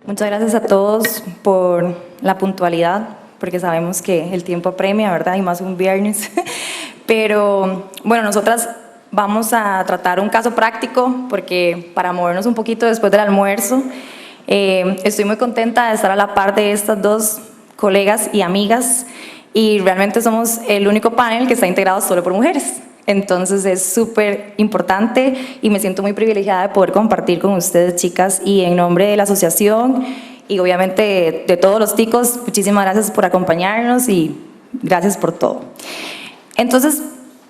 Muchas gracias a todos por la puntualidad, porque sabemos que el tiempo apremia, ¿verdad? Y más un viernes. Pero bueno, nosotras vamos a tratar un caso práctico, porque para movernos un poquito después del almuerzo, estoy muy contenta de estar a la par de estas dos colegas y amigas, y realmente somos el único panel que está integrado solo por mujeres. Entonces es súper importante y me siento muy privilegiada de poder compartir con ustedes, chicas, y en nombre de la asociación y obviamente de todos los ticos, muchísimas gracias por acompañarnos y gracias por todo. Entonces,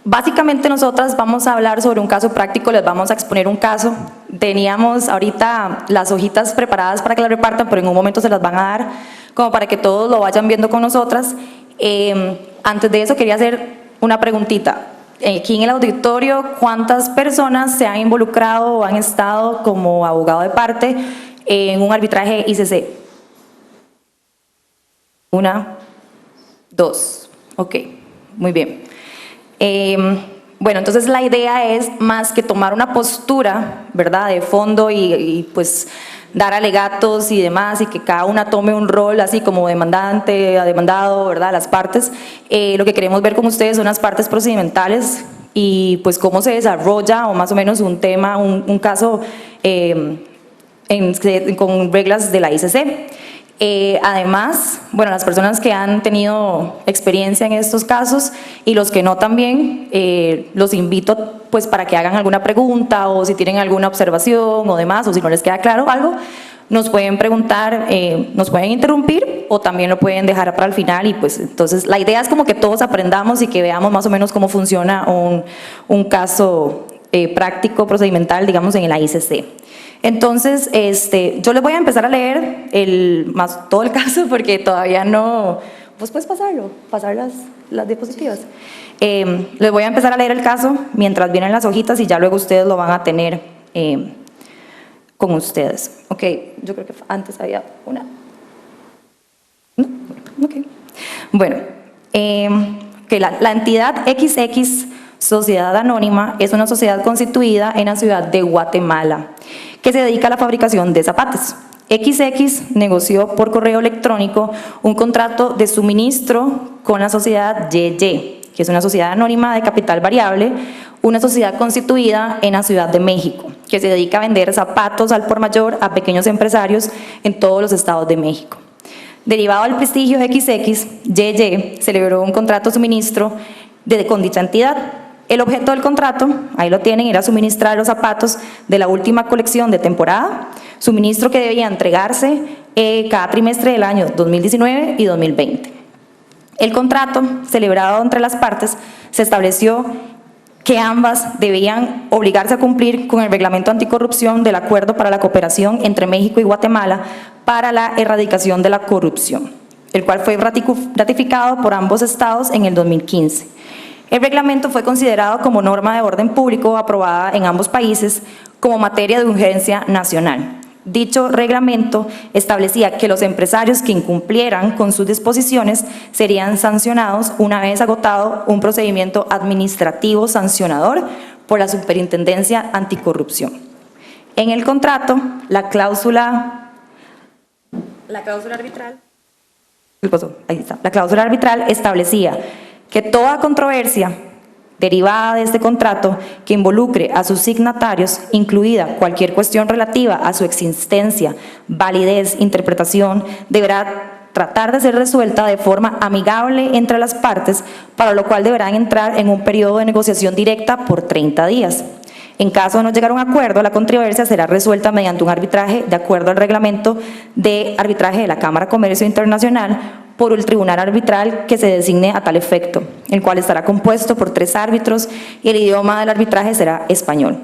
básicamente nosotras vamos a hablar sobre un caso práctico, les vamos a exponer un caso. Teníamos ahorita las hojitas preparadas para que las repartan, pero en un momento se las van a dar como para que todos lo vayan viendo con nosotras. Antes de eso quería hacer una preguntita. Aquí en el auditorio, ¿cuántas personas se han involucrado o han estado como abogado de parte en un arbitraje ICC? Una, dos, ok, muy bien. Bueno, entonces la idea es más que tomar una postura, ¿verdad?, de fondo y pues dar alegatos y demás, y que cada una tome un rol así como demandante, demandado, ¿verdad?, las partes. Lo que queremos ver con ustedes son las partes procedimentales y pues cómo se desarrolla o más o menos un tema, un caso con reglas de la ICC. Además, bueno, las personas que han tenido experiencia en estos casos y los que no también, los invito pues para que hagan alguna pregunta o si tienen alguna observación o demás, o si no les queda claro algo, nos pueden preguntar, nos pueden interrumpir o también lo pueden dejar para el final. Y pues entonces la idea es como que todos aprendamos y que veamos más o menos cómo funciona un caso práctico, procedimental, digamos, en la ICC. Entonces, yo les voy a empezar a leer todo el caso porque todavía no... ¿Vos puedes pasar las diapositivas? Les voy a empezar a leer el caso mientras vienen las hojitas y ya luego ustedes lo van a tener con ustedes. Ok, yo creo que antes había una... ¿No? Ok. Bueno, la entidad XX Sociedad Anónima es una sociedad constituida en la ciudad de Guatemala que se dedica a la fabricación de zapatos. XX negoció por correo electrónico un contrato de suministro con la sociedad YY, que es una sociedad anónima de capital variable, una sociedad constituida en la Ciudad de México, que se dedica a vender zapatos al por mayor a pequeños empresarios en todos los estados de México. Derivado del prestigio XX, YY celebró un contrato de suministro con dicha entidad. El objeto del contrato, ahí lo tienen, era suministrar los zapatos de la última colección de temporada, suministro que debía entregarse cada trimestre del año 2019 y 2020. El contrato, celebrado entre las partes, se estableció que ambas debían obligarse a cumplir con el reglamento anticorrupción del Acuerdo para la Cooperación entre México y Guatemala para la erradicación de la corrupción, el cual fue ratificado por ambos estados en el 2015. El reglamento fue considerado como norma de orden público aprobada en ambos países como materia de urgencia nacional. Dicho reglamento establecía que los empresarios que incumplieran con sus disposiciones serían sancionados una vez agotado un procedimiento administrativo sancionador por la Superintendencia Anticorrupción. En el contrato, la cláusula arbitral establecía que toda controversia derivada de este contrato que involucre a sus signatarios, incluida cualquier cuestión relativa a su existencia, validez, interpretación, deberá tratar de ser resuelta de forma amigable entre las partes, para lo cual deberán entrar en un periodo de negociación directa por 30 días. En caso de no llegar a un acuerdo, la controversia será resuelta mediante un arbitraje de acuerdo al reglamento de arbitraje de la Cámara de Comercio Internacional por el tribunal arbitral que se designe a tal efecto, el cual estará compuesto por 3 árbitros y el idioma del arbitraje será español.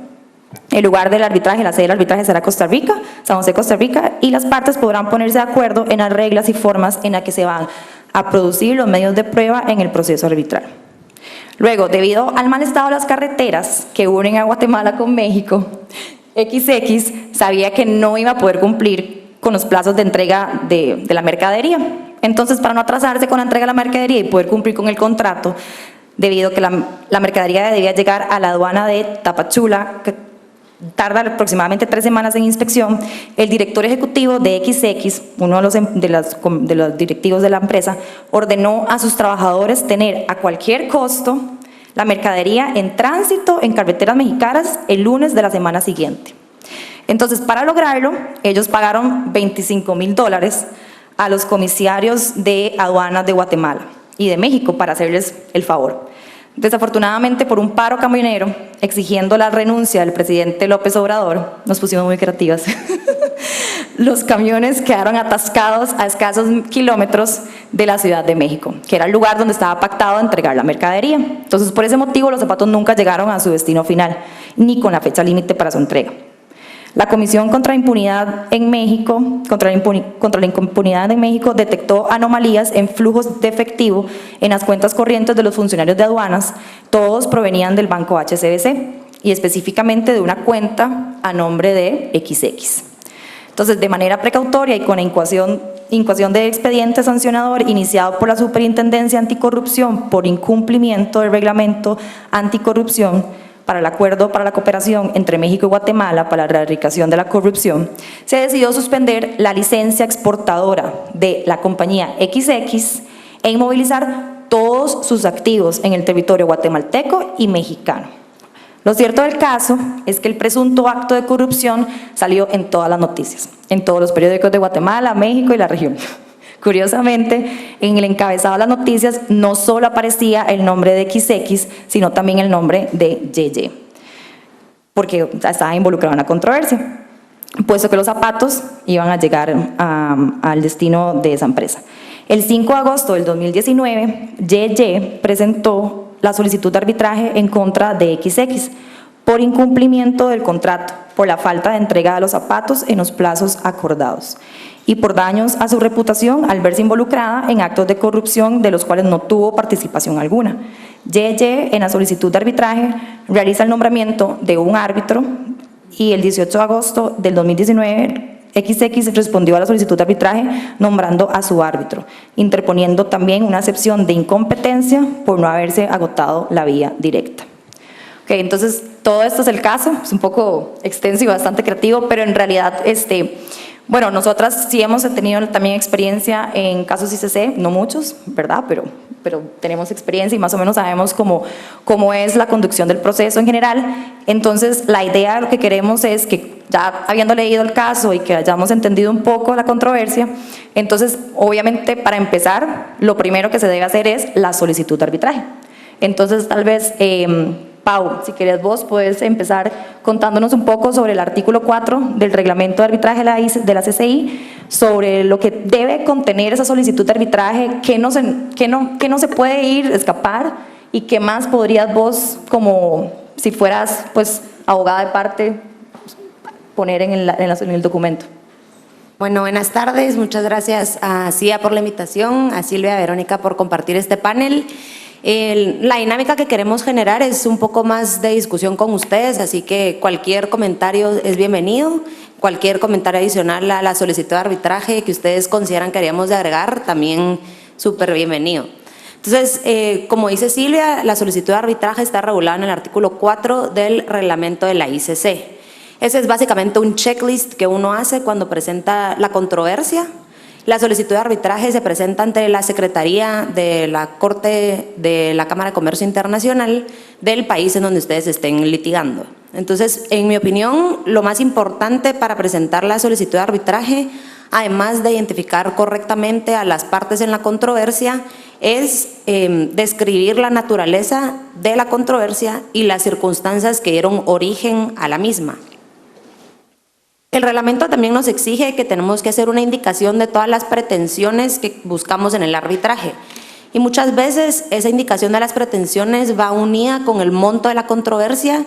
El lugar del arbitraje, la sede del arbitraje será Costa Rica, San José, Costa Rica, y las partes podrán ponerse de acuerdo en las reglas y formas en las que se van a producir los medios de prueba en el proceso arbitral. Luego, debido al mal estado de las carreteras que unen a Guatemala con México, XX sabía que no iba a poder cumplir con los plazos de entrega de la mercadería. Entonces, para no atrasarse con la entrega de la mercadería y poder cumplir con el contrato, debido a que la mercadería debía llegar a la aduana de Tapachula, tarda aproximadamente 3 semanas en inspección, el director ejecutivo de XX, uno de los directivos de la empresa, ordenó a sus trabajadores tener a cualquier costo la mercadería en tránsito en carreteras mexicanas el lunes de la semana siguiente. Entonces, para lograrlo, ellos pagaron $25,000 a los comisarios de aduanas de Guatemala y de México para hacerles el favor. Desafortunadamente, por un paro camionero exigiendo la renuncia del presidente López Obrador, nos pusimos muy creativas, los camiones quedaron atascados a escasos kilómetros de la Ciudad de México, que era el lugar donde estaba pactado entregar la mercadería. Entonces, por ese motivo, los zapatos nunca llegaron a su destino final, ni con la fecha límite para su entrega. La Comisión contra la Impunidad en México, detectó anomalías en flujos de efectivo en las cuentas corrientes de los funcionarios de aduanas. Todos provenían del banco HSBC y específicamente de una cuenta a nombre de XX. Entonces, de manera precautoria y con incoación de expediente sancionador iniciado por la Superintendencia Anticorrupción por incumplimiento del reglamento anticorrupción para el Acuerdo para la Cooperación entre México y Guatemala para la erradicación de la corrupción, se decidió suspender la licencia exportadora de la compañía XX e inmovilizar todos sus activos en el territorio guatemalteco y mexicano. Lo cierto del caso es que el presunto acto de corrupción salió en todas las noticias, en todos los periódicos de Guatemala, México y la región. Curiosamente, en el encabezado de las noticias no solo aparecía el nombre de XX, sino también el nombre de YY, porque estaba involucrado en la controversia, puesto que los zapatos iban a llegar al destino de esa empresa. El 5 de agosto del 2019, YY presentó la solicitud de arbitraje en contra de XX por incumplimiento del contrato, por la falta de entrega de los zapatos en los plazos acordados y por daños a su reputación al verse involucrada en actos de corrupción de los cuales no tuvo participación alguna. YY, en la solicitud de arbitraje, realiza el nombramiento de un árbitro y el 18 de agosto del 2019 XX respondió a la solicitud de arbitraje nombrando a su árbitro, interponiendo también una excepción de incompetencia por no haberse agotado la vía directa. Okay, entonces, todo esto es el caso, es un poco extenso y bastante creativo, pero en realidad, bueno, nosotras sí hemos tenido también experiencia en casos ICC, no muchos, ¿verdad? Pero tenemos experiencia y más o menos sabemos cómo es la conducción del proceso en general. Entonces, la idea, lo que queremos es que, ya habiendo leído el caso y que hayamos entendido un poco la controversia, entonces, obviamente, para empezar, lo primero que se debe hacer es la solicitud de arbitraje. Entonces, tal vez, Pau, si querés vos, puedes empezar contándonos un poco sobre el artículo 4 del reglamento de arbitraje de la CCI, sobre lo que debe contener esa solicitud de arbitraje, qué no se puede escapar y qué más podrías vos, como si fueras pues abogada de parte, poner en el documento. Bueno, buenas tardes, muchas gracias a CIA por la invitación, a Silvia y a Verónica por compartir este panel. La dinámica que queremos generar es un poco más de discusión con ustedes, así que cualquier comentario es bienvenido, cualquier comentario adicional a la solicitud de arbitraje que ustedes consideran que haríamos de agregar, también súper bienvenido. Entonces, como dice Silvia, la solicitud de arbitraje está regulada en el artículo 4 del reglamento de la ICC. Ese es básicamente un checklist que uno hace cuando presenta la controversia. La solicitud de arbitraje se presenta ante la Secretaría de la Corte de la Cámara de Comercio Internacional del país en donde ustedes estén litigando. Entonces, en mi opinión, lo más importante para presentar la solicitud de arbitraje, además de identificar correctamente a las partes en la controversia, es describir la naturaleza de la controversia y las circunstancias que dieron origen a la misma. El reglamento también nos exige que tenemos que hacer una indicación de todas las pretensiones que buscamos en el arbitraje. Y muchas veces esa indicación de las pretensiones va unida con el monto de la controversia.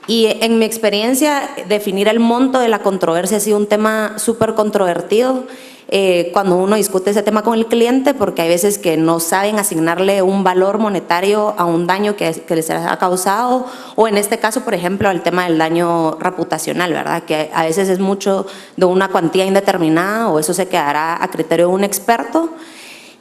Y en mi experiencia, definir el monto de la controversia ha sido un tema súper controvertido cuando uno discute ese tema con el cliente, porque hay veces que no saben asignarle un valor monetario a un daño que les ha causado, o en este caso, por ejemplo, al tema del daño reputacional, ¿verdad? Que a veces es mucho de una cuantía indeterminada o eso se quedará a criterio de un experto.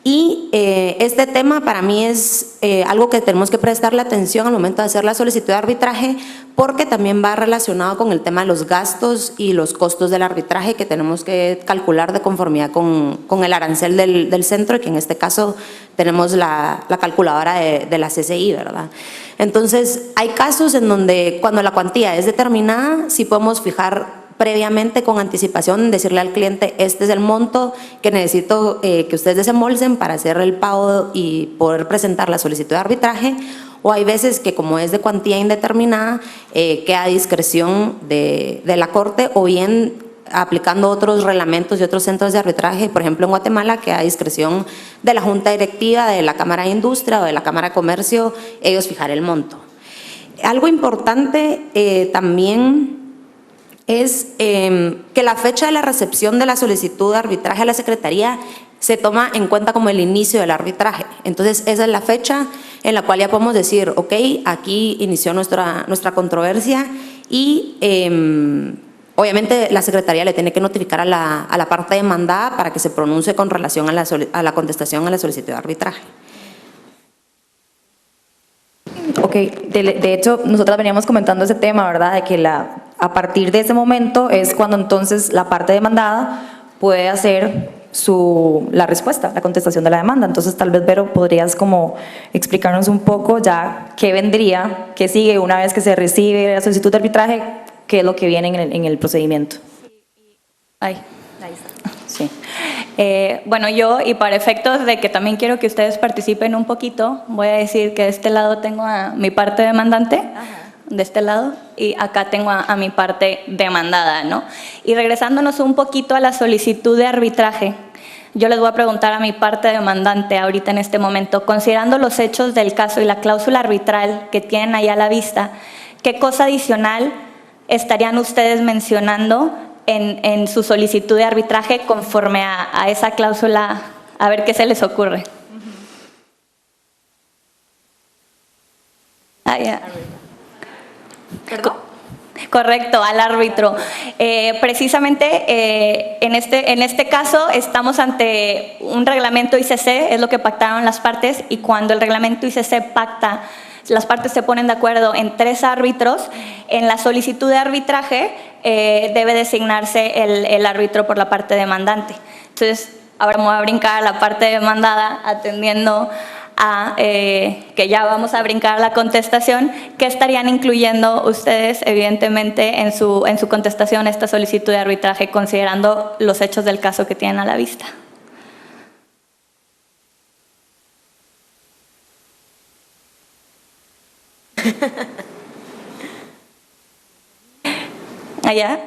Y este tema para mí es algo que tenemos que prestarle atención al momento de hacer la solicitud de arbitraje, porque también va relacionado con el tema de los gastos y los costos del arbitraje que tenemos que calcular de conformidad con el arancel del centro, y que en este caso tenemos la calculadora de la CCI, ¿verdad? Entonces, hay casos en donde cuando la cuantía es determinada, sí podemos fijar previamente con anticipación, decirle al cliente: este es el monto que necesito que ustedes desembolsen para hacer el pago y poder presentar la solicitud de arbitraje. O hay veces que, como es de cuantía indeterminada, queda a discreción de la Corte, o bien aplicando otros reglamentos y otros centros de arbitraje. Por ejemplo, en Guatemala queda a discreción de la Junta Directiva, de la Cámara de Industria o de la Cámara de Comercio, ellos fijar el monto. Algo importante también es que la fecha de la recepción de la solicitud de arbitraje a la Secretaría se toma en cuenta como el inicio del arbitraje. Entonces, esa es la fecha en la cual ya podemos decir: ok, aquí inició nuestra controversia, y obviamente la Secretaría le tiene que notificar a la parte demandada para que se pronuncie con relación a la contestación a la solicitud de arbitraje. Ok, de hecho, nosotras veníamos comentando ese tema, ¿verdad? De que a partir de ese momento es cuando entonces la parte demandada puede hacer la respuesta, la contestación de la demanda. Entonces, tal vez, Vero, podrías como explicarnos un poco ya qué vendría, qué sigue una vez que se recibe la solicitud de arbitraje, qué es lo que viene en el procedimiento. Ahí está. Sí. Bueno, yo, y para efectos de que también quiero que ustedes participen un poquito, voy a decir que de este lado tengo a mi parte demandante. Ajá. De este lado, y acá tengo a mi parte demandada, ¿no? Y regresándonos un poquito a la solicitud de arbitraje, yo les voy a preguntar a mi parte demandante ahorita en este momento, considerando los hechos del caso y la cláusula arbitral que tienen ahí a la vista, ¿qué cosa adicional estarían ustedes mencionando en su solicitud de arbitraje conforme a esa cláusula? A ver qué se les ocurre. Ya. Correcto, al árbitro. Precisamente en este caso estamos ante un reglamento ICC, es lo que pactaron las partes, y cuando el reglamento ICC pacta, las partes se ponen de acuerdo en 3 árbitros, en la solicitud de arbitraje debe designarse el árbitro por la parte demandante. Entonces, ahora me voy a brincar a la parte demandada atendiendo a que ya vamos a brincar a la contestación. ¿Qué estarían incluyendo ustedes, evidentemente, en su contestación a esta solicitud de arbitraje, considerando los hechos del caso que tienen a la vista? ¿Allá?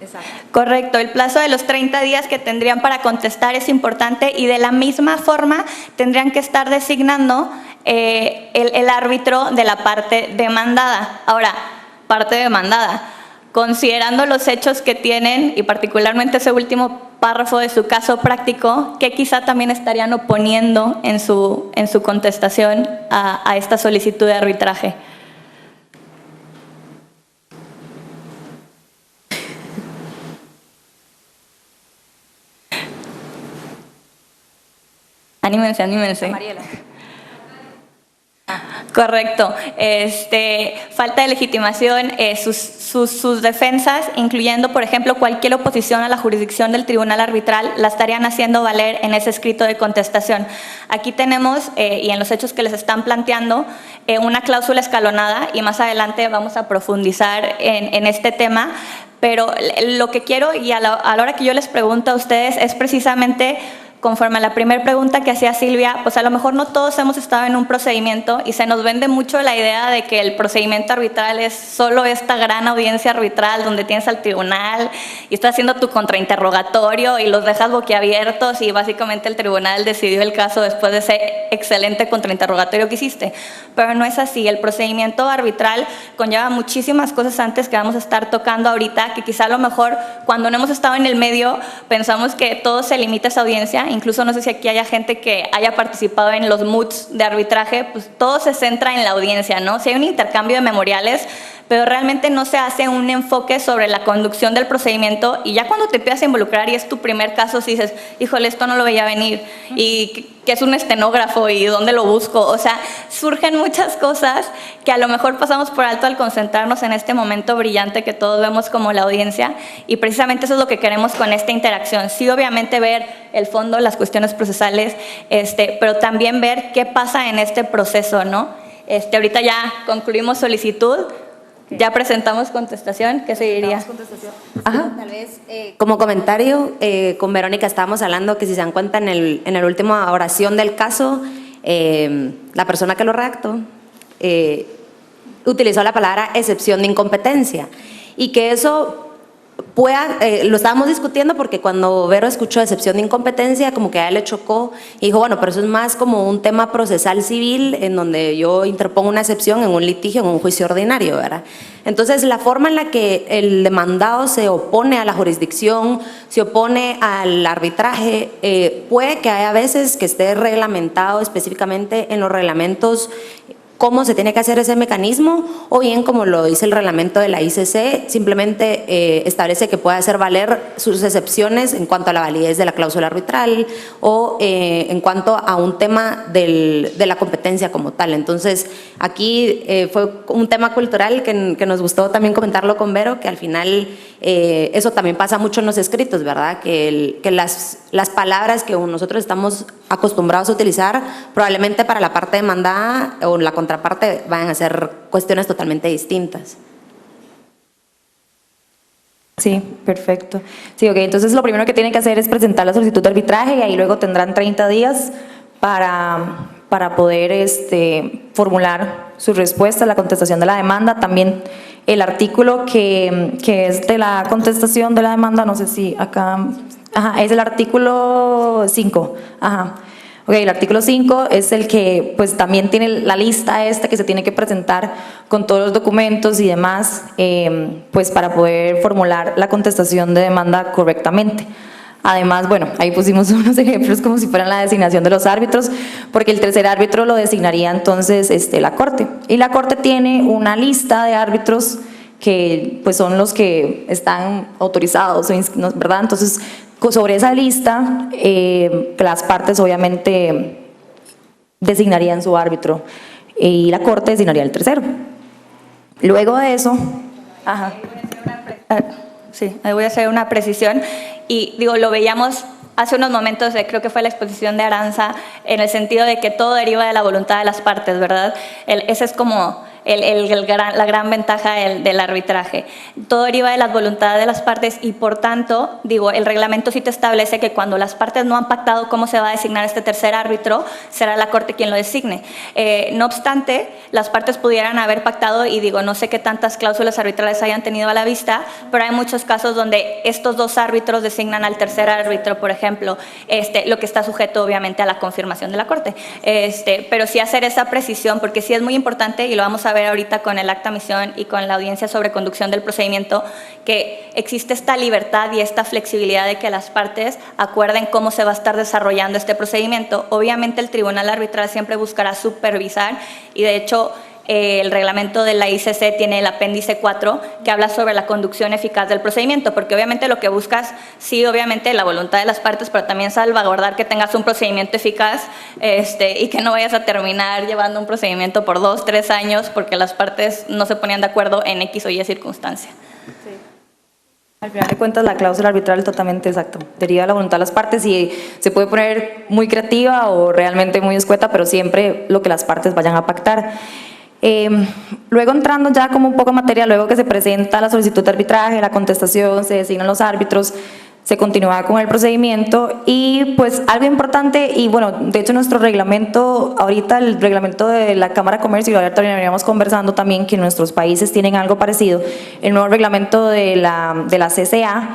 Exacto. Correcto, el plazo de los 30 días que tendrían para contestar es importante, y de la misma forma tendrían que estar designando el árbitro de la parte demandada. Ahora, parte demandada, considerando los hechos que tienen y particularmente ese último párrafo de su caso práctico, que quizá también estarían oponiendo en su contestación a esta solicitud de arbitraje. Anímense, anímense. Mariela. Correcto. Falta de legitimación, sus defensas, incluyendo, por ejemplo, cualquier oposición a la jurisdicción del tribunal arbitral, la estarían haciendo valer en ese escrito de contestación. Aquí tenemos, y en los hechos que les están planteando, una cláusula escalonada, y más adelante vamos a profundizar en este tema, pero lo que quiero, y a la hora que yo les pregunto a ustedes, es precisamente conforme a la primera pregunta que hacía Silvia, pues a lo mejor no todos hemos estado en un procedimiento y se nos vende mucho la idea de que el procedimiento arbitral es solo esta gran audiencia arbitral donde tienes al tribunal y estás haciendo tu contrainterrogatorio y los dejas boquiabiertos y básicamente el tribunal decidió el caso después de ese excelente contrainterrogatorio que hiciste. Pero no es así. El procedimiento arbitral conlleva muchísimas cosas antes que vamos a estar tocando ahorita, que quizá a lo mejor cuando no hemos estado en el medio pensamos que todo se limita a esa audiencia. Incluso no sé si aquí haya gente que haya participado en los moods de arbitraje, pues todo se centra en la audiencia, ¿no? Si hay un intercambio de memoriales, pero realmente no se hace un enfoque sobre la conducción del procedimiento, y ya cuando te empiezas a involucrar y es tu primer caso, si dices, híjole, esto no lo veía venir, y qué es un estenógrafo y dónde lo busco, o sea, surgen muchas cosas que a lo mejor pasamos por alto al concentrarnos en este momento brillante que todos vemos como la audiencia, y precisamente eso es lo que queremos con esta interacción. Sí, obviamente ver el fondo, las cuestiones procesales, pero también ver qué pasa en este proceso, ¿no? Ahorita ya concluimos solicitud, ya presentamos contestación, ¿qué seguiría? Ajá. Tal vez, como comentario, con Verónica estábamos hablando que si se dan cuenta en el última oración del caso, la persona que lo redactó utilizó la palabra excepción de incompetencia, y que eso pueda, lo estábamos discutiendo porque cuando Vero escuchó excepción de incompetencia, como que a él le chocó y dijo, bueno, pero eso es más como un tema procesal civil en donde yo interpongo una excepción en un litigio, en un juicio ordinario, ¿verdad? Entonces, la forma en la que el demandado se opone a la jurisdicción, se opone al arbitraje, puede que haya veces que esté reglamentado específicamente en los reglamentos cómo se tiene que hacer ese mecanismo, o bien como lo dice el reglamento de la ICC, simplemente establece que puede hacer valer sus excepciones en cuanto a la validez de la cláusula arbitral o en cuanto a un tema de la competencia como tal. Entonces, aquí fue un tema cultural que nos gustó también comentarlo con Vero, que al final eso también pasa mucho en los escritos, ¿verdad? Que las palabras que nosotros estamos acostumbrados a utilizar probablemente para la parte demandada o la contraparte van a ser cuestiones totalmente distintas. Sí, perfecto. Sí, ok, entonces lo primero que tienen que hacer es presentar la solicitud de arbitraje, y ahí luego tendrán 30 días para poder formular su respuesta a la contestación de la demanda. También el artículo que es de la contestación de la demanda, no sé si acá, ajá, es el artículo 5, ajá. Ok, el artículo 5 es el que pues también tiene la lista que se tiene que presentar con todos los documentos y demás, pues para poder formular la contestación de demanda correctamente. Además, bueno, ahí pusimos unos ejemplos como si fueran la designación de los árbitros, porque el tercer árbitro lo designaría entonces la Corte. Y la Corte tiene una lista de árbitros que pues son los que están autorizados, ¿verdad? Entonces, sobre esa lista, las partes obviamente designarían su árbitro y la Corte designaría el tercero. Luego de eso, ajá. Sí, ahí voy a hacer una precisión, y digo, lo veíamos hace unos momentos, creo que fue la exposición de Aranza, en el sentido de que todo deriva de la voluntad de las partes, ¿verdad? Ese es como la gran ventaja del arbitraje. Todo deriva de las voluntades de las partes, y por tanto, digo, el reglamento sí te establece que cuando las partes no han pactado cómo se va a designar este tercer árbitro, será la Corte quien lo designe. No obstante, las partes pudieran haber pactado, y digo, no sé qué tantas cláusulas arbitrales hayan tenido a la vista, pero hay muchos casos donde estos dos árbitros designan al tercer árbitro, por ejemplo, lo que está sujeto obviamente a la confirmación de la Corte. Pero sí hacer esa precisión, porque sí es muy importante, y lo vamos a ver ahorita con el acta misión y con la audiencia sobre conducción del procedimiento, que existe esta libertad y esta flexibilidad de que las partes acuerden cómo se va a estar desarrollando este procedimiento. Obviamente el tribunal arbitral siempre buscará supervisar, y de hecho el reglamento de la ICC tiene el apéndice 4 que habla sobre la conducción eficaz del procedimiento, porque obviamente lo que buscas, sí, obviamente la voluntad de las partes, pero también salvaguardar que tengas un procedimiento eficaz, y que no vayas a terminar llevando un procedimiento por 2, 3 años porque las partes no se ponían de acuerdo en X o Y circunstancia. Sí. Al final de cuentas, la cláusula arbitral totalmente exacto, deriva de la voluntad de las partes, y se puede poner muy creativa o realmente muy escueta, pero siempre lo que las partes vayan a pactar. Luego, entrando ya como un poco en materia, luego que se presenta la solicitud de arbitraje, la contestación, se designan los árbitros, se continúa con el procedimiento. Y pues algo importante, y bueno, de hecho nuestro reglamento, ahorita el reglamento de la Cámara de Comercio, y ahorita veníamos conversando también que nuestros países tienen algo parecido, el nuevo reglamento de la CCA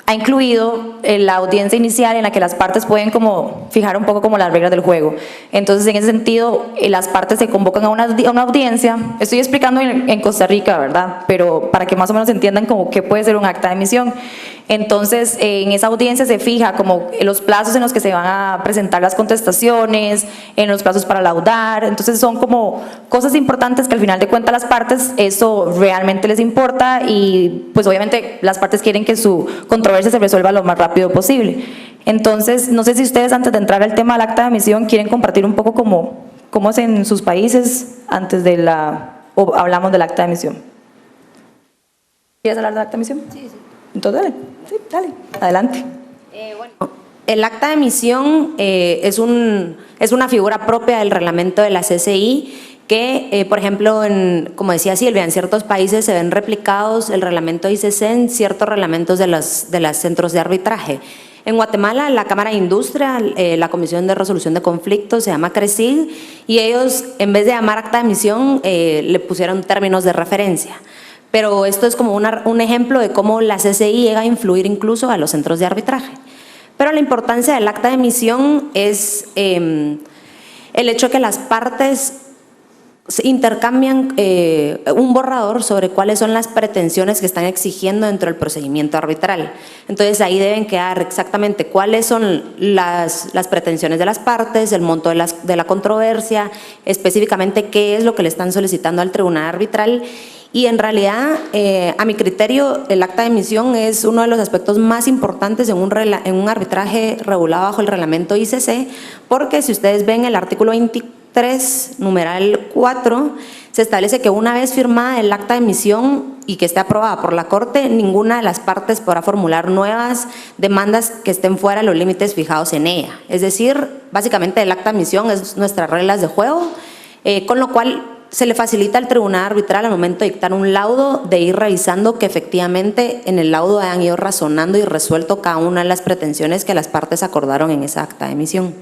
ha incluido la audiencia inicial en la que las partes pueden como fijar un poco como las reglas del juego. Entonces, en ese sentido, las partes se convocan a una audiencia. Estoy explicando en Costa Rica, ¿verdad? Pero para que más o menos entiendan como qué puede ser un acta de emisión. Entonces, en esa audiencia se fija como los plazos en los que se van a presentar las contestaciones, en los plazos para laudar. Entonces, son como cosas importantes que al final de cuentas las partes eso realmente les importa y pues obviamente las partes quieren que su controversia se resuelva lo más rápido posible. Entonces, no sé si ustedes antes de entrar al tema del acta de admisión quieren compartir un poco cómo es en sus países antes de o hablamos del acta de admisión. ¿Quieres hablar del acta de admisión? Sí, sí. Entonces, dale. Sí, dale. Adelante. Bueno, el acta de admisión es una figura propia del reglamento de la CCI que, por ejemplo, como decía Silvia, en ciertos países se ven replicados el reglamento ICC en ciertos reglamentos de los centros de arbitraje. En Guatemala, la Cámara de Industria, la Comisión de Resolución de Conflictos, se llama CRESIG, y ellos, en vez de llamar acta de admisión, le pusieron términos de referencia. Pero esto es como un ejemplo de cómo la CCI llega a influir incluso a los centros de arbitraje. Pero la importancia del acta de admisión es el hecho de que las partes intercambian un borrador sobre cuáles son las pretensiones que están exigiendo dentro del procedimiento arbitral. Entonces ahí deben quedar exactamente cuáles son las pretensiones de las partes, el monto de la controversia, específicamente qué es lo que le están solicitando al tribunal arbitral. Y en realidad, a mi criterio, el acta de admisión es uno de los aspectos más importantes en un arbitraje regulado bajo el reglamento ICC, porque si ustedes ven el artículo 23, numeral 4, se establece que una vez firmada el acta de admisión y que esté aprobada por la Corte, ninguna de las partes podrá formular nuevas demandas que estén fuera de los límites fijados en ella. Es decir, básicamente el acta de admisión es nuestras reglas de juego, con lo cual se le facilita al tribunal arbitral al momento de dictar un laudo de ir revisando que efectivamente en el laudo hayan ido razonando y resuelto cada una de las pretensiones que las partes acordaron en esa acta de emisión.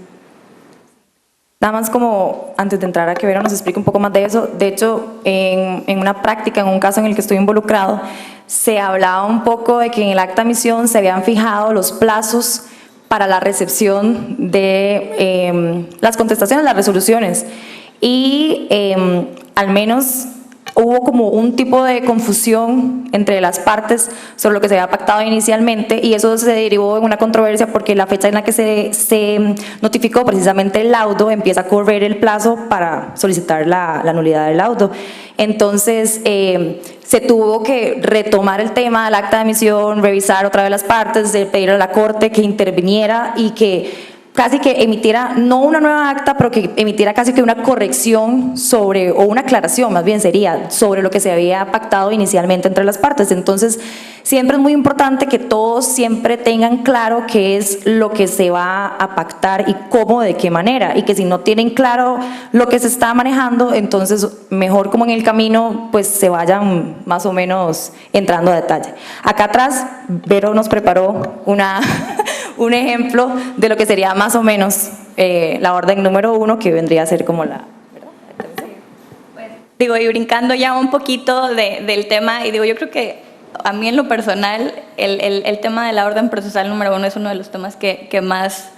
Nada más como antes de entrar a que Vera nos explique un poco más de eso, de hecho en una práctica, en un caso en el que estoy involucrado, se hablaba un poco de que en el acta de admisión se habían fijado los plazos para la recepción de las contestaciones, las resoluciones. Y al menos hubo como un tipo de confusión entre las partes sobre lo que se había pactado inicialmente y eso se derivó en una controversia porque la fecha en la que se notificó precisamente el laudo empieza a correr el plazo para solicitar la nulidad del laudo. Entonces se tuvo que retomar el tema del acta de admisión, revisar otra vez las partes, pedir a la Corte que interviniera y que casi que emitiera, no una nueva acta, pero que emitiera casi que una corrección sobre, o una aclaración más bien sería, sobre lo que se había pactado inicialmente entre las partes. Entonces, siempre es muy importante que todos siempre tengan claro qué es lo que se va a pactar y cómo, de qué manera, y que si no tienen claro lo que se está manejando, entonces mejor como en el camino, pues se vayan más o menos entrando a detalle. Acá atrás, Vero nos preparó un ejemplo de lo que sería más o menos la orden número 1, que vendría a ser como la... Digo, y brincando ya un poquito del tema, y digo, yo creo que a mí en lo personal, el tema de la orden procesal número 1 es uno de los temas que más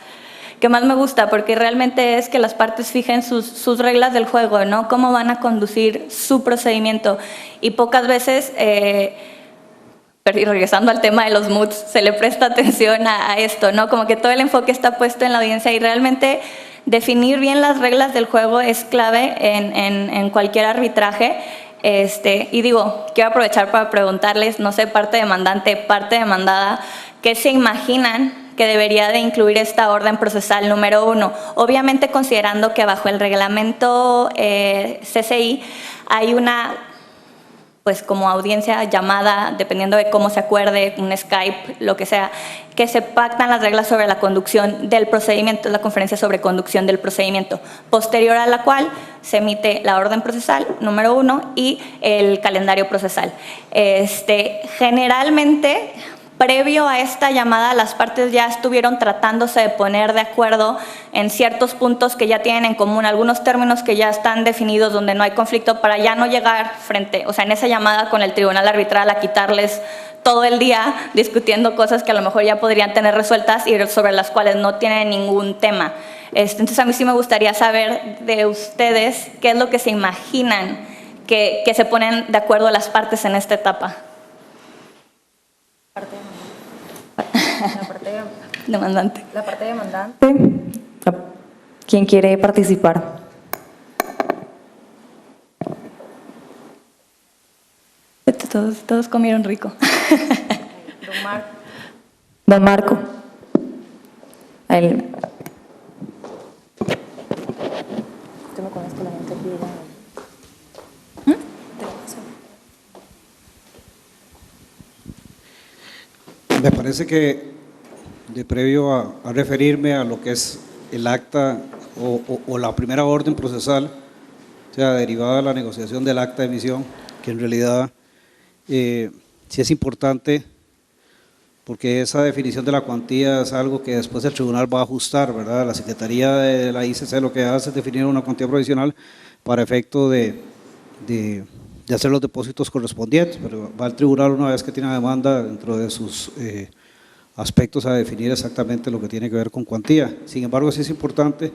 me gusta, porque realmente es que las partes fijen sus reglas del juego, ¿no? Cómo van a conducir su procedimiento. Y pocas veces... y regresando al tema de los moods, se le presta atención a esto, ¿no? Como que todo el enfoque está puesto en la audiencia y realmente definir bien las reglas del juego es clave en cualquier arbitraje. Y digo, quiero aprovechar para preguntarles, no sé, parte demandante, parte demandada, ¿qué se imaginan que debería de incluir esta orden procesal número 1? Obviamente considerando que bajo el reglamento CCI hay una... pues como audiencia llamada, dependiendo de cómo se acuerde, un Skype, lo que sea, que se pactan las reglas sobre la conducción del procedimiento, la conferencia sobre conducción del procedimiento, posterior a la cual se emite la orden procesal número 1 y el calendario procesal. Generalmente, previo a esta llamada, las partes ya estuvieron tratándose de poner de acuerdo en ciertos puntos que ya tienen en común, algunos términos que ya están definidos donde no hay conflicto, para ya no llegar en esa llamada con el tribunal arbitral a quitarles todo el día discutiendo cosas que a lo mejor ya podrían tener resueltas y sobre las cuales no tienen ningún tema. Entonces a mí sí me gustaría saber de ustedes qué es lo que se imaginan que se ponen de acuerdo las partes en esta etapa. demandante. La parte demandante. ¿Quién quiere participar? Todos comieron rico. Don Marco. A él. Yo me conozco la gente aquí. Me parece que, de previo a referirme a lo que es el acta o la primera orden procesal, o sea, derivada de la negociación del acta de emisión, que en realidad sí es importante porque esa definición de la cuantía es algo que después el tribunal va a ajustar, ¿verdad? La Secretaría de la ICC lo que hace es definir una cuantía provisional para efecto de hacer los depósitos correspondientes, pero va al tribunal una vez que tiene una demanda dentro de sus aspectos a definir exactamente lo que tiene que ver con cuantía. Sin embargo, sí es importante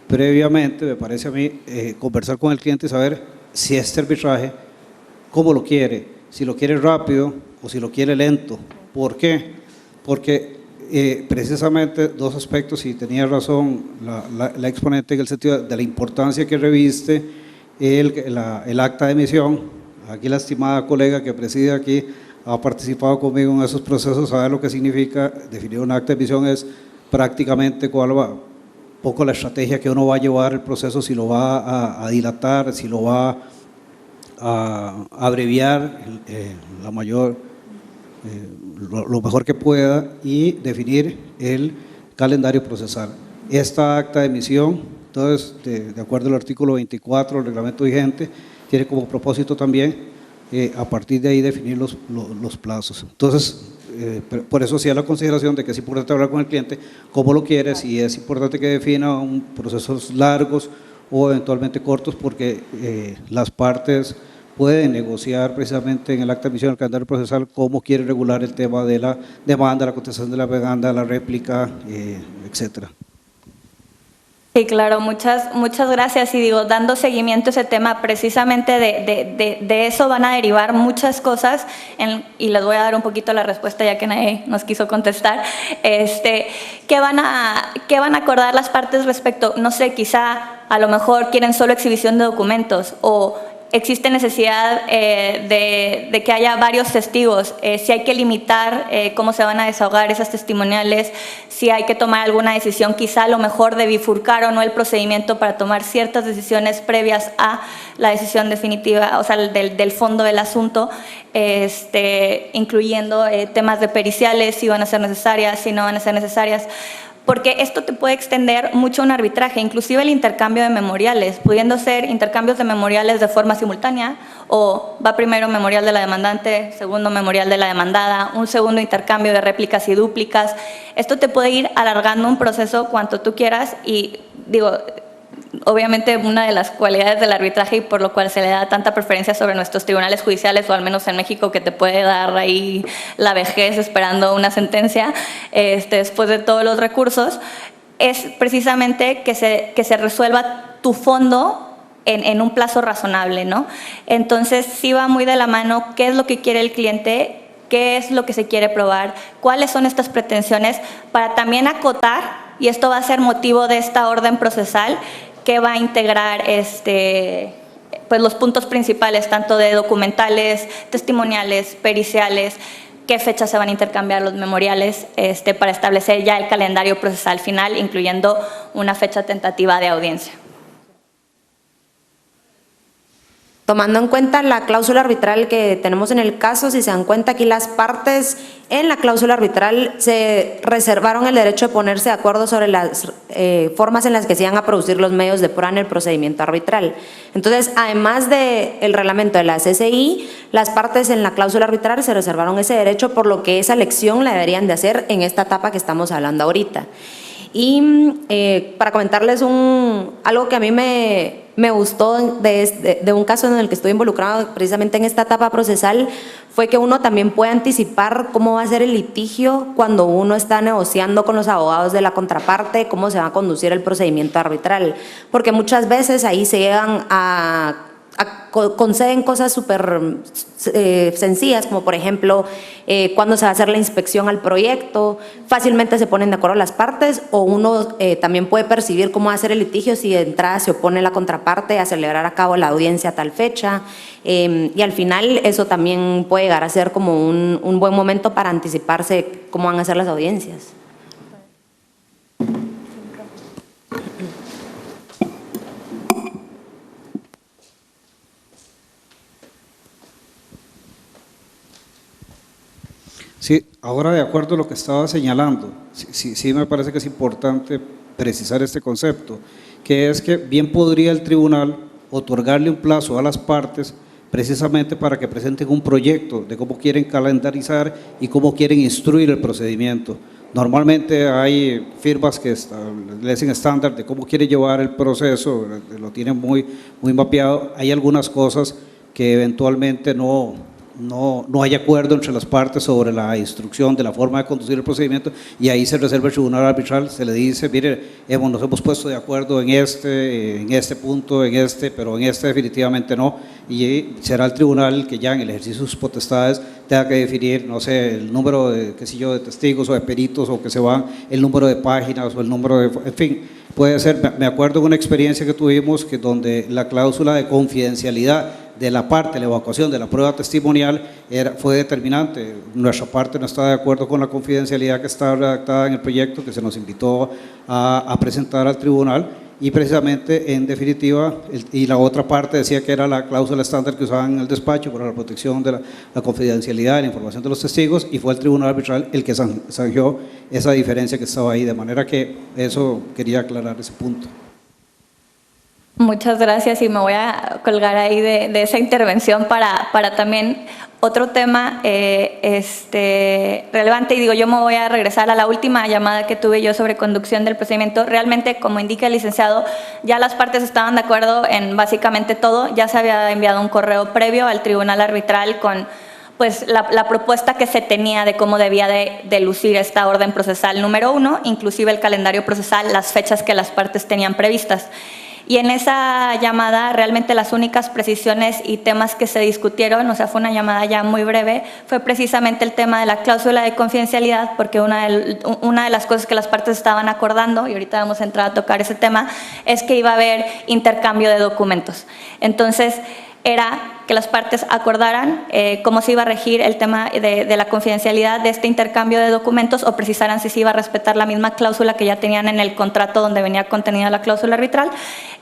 previamente, me parece a mí, conversar con el cliente y saber si este arbitraje, cómo lo quiere, si lo quiere rápido o si lo quiere lento. ¿Por qué? Porque precisamente dos aspectos, y tenía razón la exponente en el sentido de la importancia que reviste el acta de emisión. Aquí la estimada colega que preside aquí ha participado conmigo en esos procesos, sabe lo que significa definir un acta de emisión, es prácticamente cuál va, poco la estrategia que uno va a llevar el proceso, si lo va a dilatar, si lo va a abreviar la mayor, lo mejor que pueda, y definir el calendario procesal. Esta acta de emisión, entonces, de acuerdo al artículo 24 del reglamento vigente, tiene como propósito también, a partir de ahí, definir los plazos. Entonces, por eso hacía la consideración de que es importante hablar con el cliente cómo lo quiere, si es importante que defina procesos largos o eventualmente cortos, porque las partes pueden negociar precisamente en el acta de emisión del calendario procesal cómo quiere regular el tema de la demanda, la contestación de la demanda, la réplica, etcétera. Sí, claro, muchas gracias. Y digo, dando seguimiento a ese tema, precisamente de eso van a derivar muchas cosas, y les voy a dar un poquito la respuesta ya que nadie nos quiso contestar. ¿Qué van a acordar las partes respecto? No sé, quizá a lo mejor quieren solo exhibición de documentos, o existe necesidad de que haya varios testigos, si hay que limitar cómo se van a desahogar esas testimoniales, si hay que tomar alguna decisión, quizá a lo mejor de bifurcar o no el procedimiento para tomar ciertas decisiones previas a la decisión definitiva, o sea, del fondo del asunto, incluyendo temas de periciales, si van a ser necesarias, si no van a ser necesarias. Porque esto te puede extender mucho un arbitraje, inclusive el intercambio de memoriales, pudiendo ser intercambios de memoriales de forma simultánea, o va primero memorial de la demandante, segundo memorial de la demandada, un segundo intercambio de réplicas y dúplicas. Esto te puede ir alargando un proceso cuanto tú quieras, y digo, obviamente una de las cualidades del arbitraje y por lo cual se le da tanta preferencia sobre nuestros tribunales judiciales, o al menos en México, que te puede dar ahí la vejez esperando una sentencia después de todos los recursos, es precisamente que se resuelva tu fondo en un plazo razonable, ¿no? Entonces sí va muy de la mano qué es lo que quiere el cliente, qué es lo que se quiere probar, cuáles son estas pretensiones, para también acotar, y esto va a ser motivo de esta orden procesal, que va a integrar pues los puntos principales, tanto de documentales, testimoniales, periciales, qué fechas se van a intercambiar los memoriales, para establecer ya el calendario procesal final, incluyendo una fecha tentativa de audiencia. Tomando en cuenta la cláusula arbitral que tenemos en el caso, si se dan cuenta aquí las partes en la cláusula arbitral se reservaron el derecho de ponerse de acuerdo sobre las formas en las que se iban a producir los medios de prueba en el procedimiento arbitral. Entonces, además del reglamento de la CCI, las partes en la cláusula arbitral se reservaron ese derecho, por lo que esa elección la deberían de hacer en esta etapa que estamos hablando ahorita. Y para comentarles algo que a mí me gustó de un caso en el que estoy involucrado precisamente en esta etapa procesal, fue que uno también puede anticipar cómo va a ser el litigio cuando uno está negociando con los abogados de la contraparte, cómo se va a conducir el procedimiento arbitral, porque muchas veces ahí se llegan a conceden cosas súper sencillas, como por ejemplo, cuándo se va a hacer la inspección al proyecto, fácilmente se ponen de acuerdo las partes, o uno también puede percibir cómo va a ser el litigio si de entrada se opone la contraparte a celebrar a cabo la audiencia a tal fecha, y al final eso también puede llegar a ser como un buen momento para anticiparse cómo van a ser las audiencias. Sí, ahora de acuerdo a lo que estaba señalando, sí me parece que es importante precisar este concepto, que es que bien podría el tribunal otorgarle un plazo a las partes precisamente para que presenten un proyecto de cómo quieren calendarizar y cómo quieren instruir el procedimiento. Normalmente hay firmas que establecen estándar de cómo quieren llevar el proceso, lo tienen muy mapeado. Hay algunas cosas que eventualmente no hay acuerdo entre las partes sobre la instrucción de la forma de conducir el procedimiento, y ahí se reserva el tribunal arbitral, se le dice, mire, nos hemos puesto de acuerdo en este punto, pero en este definitivamente no, y será el tribunal que ya en el ejercicio de sus potestades tenga que definir, no sé, el número de testigos o de peritos, o que se van, el número de páginas o el número de, en fin, puede ser. Me acuerdo de una experiencia que tuvimos donde la cláusula de confidencialidad de la parte, la evacuación de la prueba testimonial fue determinante. Nuestra parte no está de acuerdo con la confidencialidad que está redactada en el proyecto que se nos invitó a presentar al tribunal, y precisamente, en definitiva, y la otra parte decía que era la cláusula estándar que usaban en el despacho para la protección de la confidencialidad y la información de los testigos, y fue el tribunal arbitral el que zanjó esa diferencia que estaba ahí, de manera que eso quería aclarar ese punto. Muchas gracias, y me voy a colgar ahí de esa intervención para también otro tema relevante. Y digo, yo me voy a regresar a la última llamada que tuve yo sobre conducción del procedimiento. Realmente, como indica el licenciado, ya las partes estaban de acuerdo en básicamente todo. Ya se había enviado un correo previo al tribunal arbitral con pues la propuesta que se tenía de cómo debía de lucir esta orden procesal número 1, inclusive el calendario procesal, las fechas que las partes tenían previstas. Y en esa llamada, realmente las únicas precisiones y temas que se discutieron, o sea, fue una llamada ya muy breve, fue precisamente el tema de la cláusula de confidencialidad, porque una de las cosas que las partes estaban acordando, y ahorita vamos a entrar a tocar ese tema, es que iba a haber intercambio de documentos. Entonces, era que las partes acordaran cómo se iba a regir el tema de la confidencialidad de este intercambio de documentos, o precisaran si se iba a respetar la misma cláusula que ya tenían en el contrato donde venía contenida la cláusula arbitral.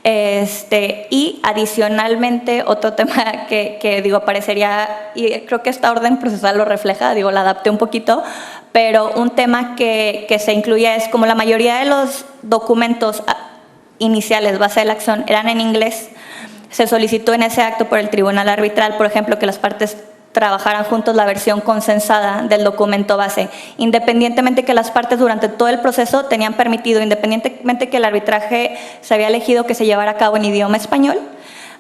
Y adicionalmente, otro tema que digo, parecería, y creo que esta orden procesal lo refleja, digo, la adapté un poquito, pero un tema que se incluye es como la mayoría de los documentos iniciales base de la acción eran en inglés. Se solicitó en ese acto por el tribunal arbitral, por ejemplo, que las partes trabajaran juntos la versión consensada del documento base, independientemente que las partes durante todo el proceso tenían permitido, independientemente que el arbitraje se había elegido que se llevara a cabo en idioma español.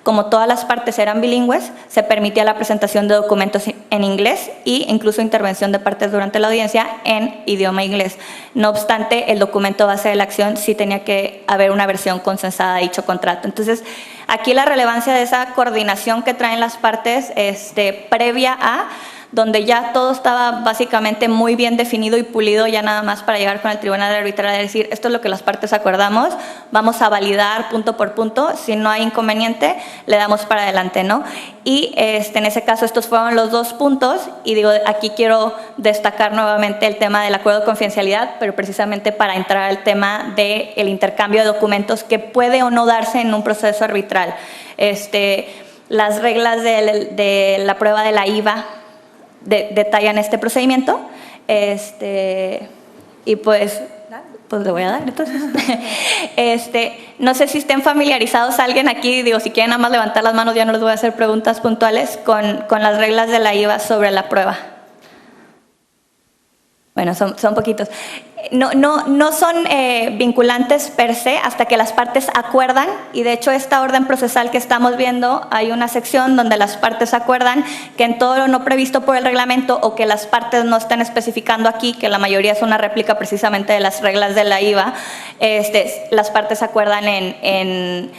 Como todas las partes eran bilingües, se permitía la presentación de documentos en inglés e incluso intervención de partes durante la audiencia en idioma inglés. No obstante, el documento base de la acción sí tenía que haber una versión consensada de dicho contrato. Entonces, aquí la relevancia de esa coordinación que traen las partes previa a, donde ya todo estaba básicamente muy bien definido y pulido, ya nada más para llegar con el tribunal arbitral y decir, esto es lo que las partes acordamos, vamos a validar punto por punto, si no hay inconveniente, le damos para adelante, ¿no? Y en ese caso estos fueron los dos puntos, y digo, aquí quiero destacar nuevamente el tema del acuerdo de confidencialidad, pero precisamente para entrar al tema del intercambio de documentos que puede o no darse en un proceso arbitral. Las reglas de la prueba de la IVA detallan este procedimiento, y pues le voy a dar. Entonces, no sé si estén familiarizados alguien aquí, digo, si quieren nada más levantar las manos, ya no les voy a hacer preguntas puntuales con las reglas de la IVA sobre la prueba. Bueno, son poquitos. No son vinculantes per se hasta que las partes acuerdan, y de hecho esta orden procesal que estamos viendo, hay una sección donde las partes acuerdan que en todo lo no previsto por el reglamento, o que las partes no están especificando aquí, que la mayoría es una réplica precisamente de las reglas de la IVA, las partes acuerdan en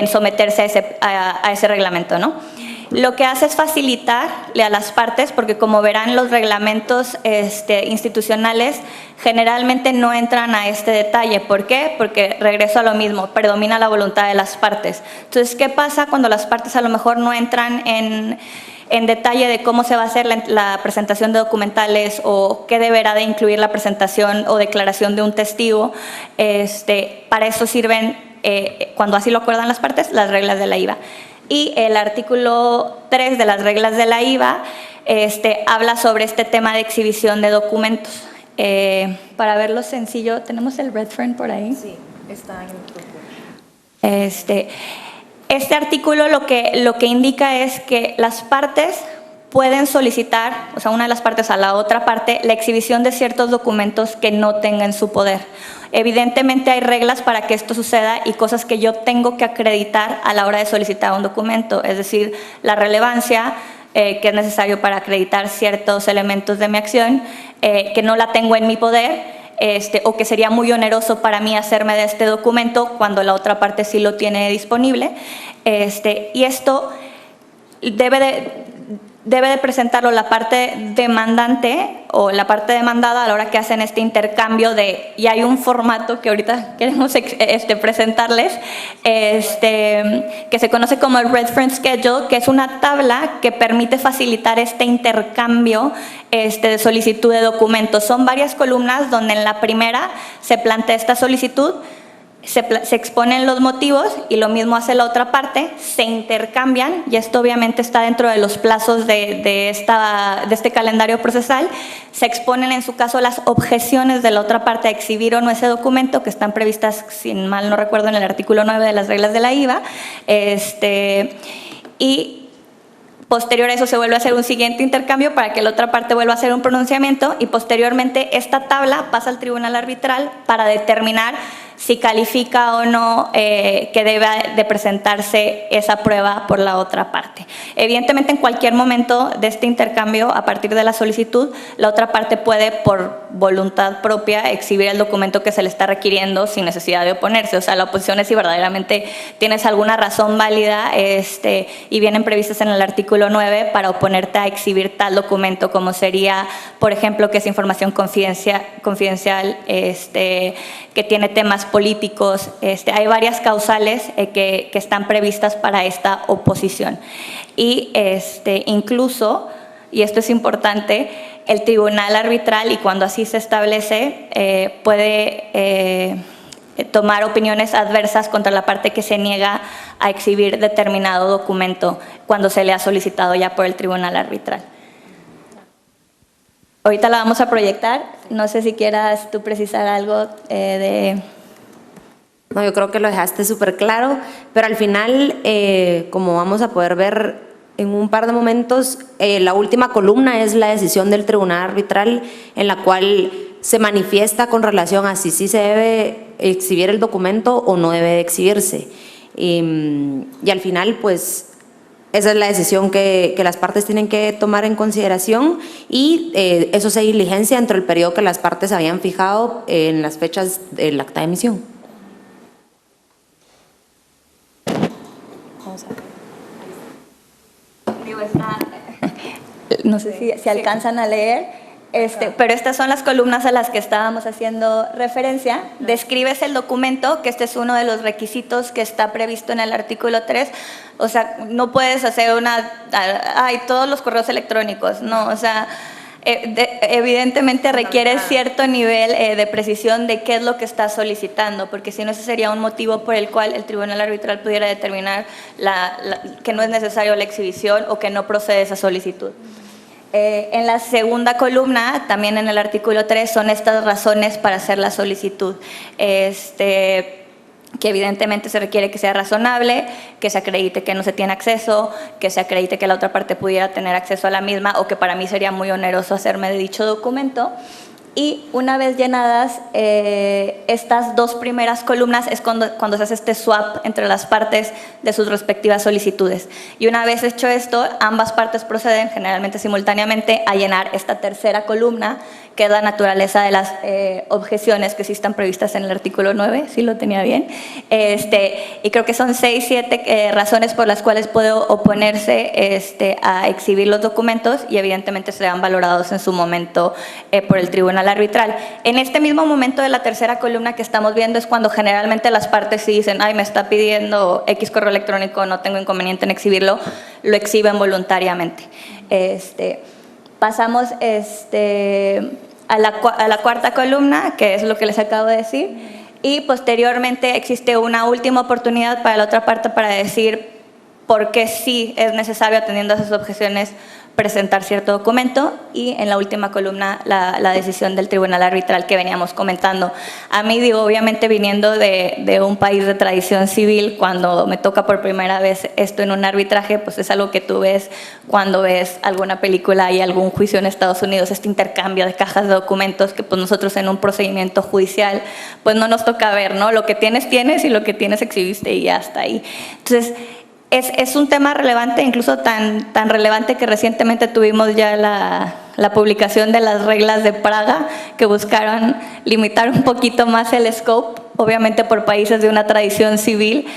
someterse a ese reglamento, ¿no? lo que hace es facilitarle a las partes, porque como verán los reglamentos institucionales generalmente no entran a este detalle. ¿Por qué? Porque regreso a lo mismo, predomina la voluntad de las partes. Entonces, ¿qué pasa cuando las partes a lo mejor no entran en detalle de cómo se va a hacer la presentación de documentales o qué deberá de incluir la presentación o declaración de un testigo? Para eso sirven, cuando así lo acuerdan las partes, las reglas de la IVA. Y el artículo 3 de las reglas de la IVA habla sobre este tema de exhibición de documentos. Para verlo sencillo, ¿tenemos el reference por ahí? Sí, está en el documento. Este artículo lo que indica es que las partes pueden solicitar, o sea, una de las partes a la otra parte, la exhibición de ciertos documentos que no tenga en su poder. Evidentemente hay reglas para que esto suceda y cosas que yo tengo que acreditar a la hora de solicitar un documento, es decir, la relevancia que es necesario para acreditar ciertos elementos de mi acción, que no la tengo en mi poder, o que sería muy oneroso para mí hacerme de este documento cuando la otra parte sí lo tiene disponible. Y esto debe de presentarlo la parte demandante o la parte demandada a la hora que hacen este intercambio y hay un formato que ahorita queremos presentarles, que se conoce como el Reference Schedule, que es una tabla que permite facilitar este intercambio de solicitud de documentos. Son varias columnas donde en la primera se plantea esta solicitud, se exponen los motivos y lo mismo hace la otra parte, se intercambian y esto obviamente está dentro de los plazos de este calendario procesal, se exponen en su caso las objeciones de la otra parte a exhibir o no ese documento que están previstas, si mal no recuerdo, en el artículo 9 de las reglas de la IVA, y posterior a eso se vuelve a hacer un siguiente intercambio para que la otra parte vuelva a hacer un pronunciamiento y posteriormente esta tabla pasa al tribunal arbitral para determinar si califica o no que debe de presentarse esa prueba por la otra parte. Evidentemente, en cualquier momento de este intercambio, a partir de la solicitud, la otra parte puede, por voluntad propia, exhibir el documento que se le está requiriendo sin necesidad de oponerse. O sea, la oposición es si verdaderamente tienes alguna razón válida y vienen previstas en el artículo 9 para oponerte a exhibir tal documento, como sería, por ejemplo, que es información confidencial, que tiene temas políticos. Hay varias causales que están previstas para esta oposición. Y incluso, y esto es importante, el tribunal arbitral, y cuando así se establece, puede tomar opiniones adversas contra la parte que se niega a exhibir determinado documento cuando se le ha solicitado ya por el tribunal arbitral. Ahorita la vamos a proyectar. No sé si quieras tú precisar algo de... No, yo creo que lo dejaste súper claro, pero al final, como vamos a poder ver en un par de momentos, la última columna es la decisión del tribunal arbitral en la cual se manifiesta con relación a si sí se debe exhibir el documento o no debe de exhibirse. Y al final, pues, esa es la decisión que las partes tienen que tomar en consideración y eso se diligencia dentro del periodo que las partes habían fijado en las fechas del acta de emisión. No sé si alcanzan a leer, pero estas son las columnas a las que estábamos haciendo referencia. Describes el documento, que este es uno de los requisitos que está previsto en el artículo 3. O sea, no puedes hacer todos los correos electrónicos, no, o sea, evidentemente requiere cierto nivel de precisión de qué es lo que estás solicitando, porque si no, ese sería un motivo por el cual el tribunal arbitral pudiera determinar que no es necesario la exhibición o que no procede esa solicitud. En la segunda columna, también en el artículo 3, son estas razones para hacer la solicitud. Que evidentemente se requiere que sea razonable, que se acredite que no se tiene acceso, que se acredite que la otra parte pudiera tener acceso a la misma o que para mí sería muy oneroso hacerme de dicho documento. Y una vez llenadas estas dos primeras columnas es cuando se hace este swap entre las partes de sus respectivas solicitudes. Y una vez hecho esto, ambas partes proceden, generalmente simultáneamente, a llenar esta tercera columna, que es la naturaleza de las objeciones que sí están previstas en el artículo 9, si lo tenía bien. Y creo que son 6, 7 razones por las cuales puede oponerse a exhibir los documentos, y evidentemente serán valorados en su momento por el tribunal arbitral. En este mismo momento de la tercera columna que estamos viendo es cuando generalmente las partes sí dicen, ay, me está pidiendo X correo electrónico, no tengo inconveniente en exhibirlo, lo exhiben voluntariamente. Pasamos a la cuarta columna, que es lo que les acabo de decir, y posteriormente existe una última oportunidad para la otra parte para decir por qué sí es necesario, atendiendo a esas objeciones, presentar cierto documento, y en la última columna la decisión del tribunal arbitral que veníamos comentando. A mí, digo, obviamente viniendo de un país de tradición civil, cuando me toca por primera vez esto en un arbitraje, pues es algo que tú ves cuando ves alguna película y algún juicio en Estados Unidos, este intercambio de cajas de documentos que pues nosotros en un procedimiento judicial pues no nos toca ver, ¿no? Lo que tienes, y lo que tienes exhibiste y ya está ahí. Entonces, es un tema relevante, incluso tan relevante que recientemente tuvimos ya la publicación de las reglas de Praga, que buscaron limitar un poquito más el scope, obviamente por países de una tradición civil,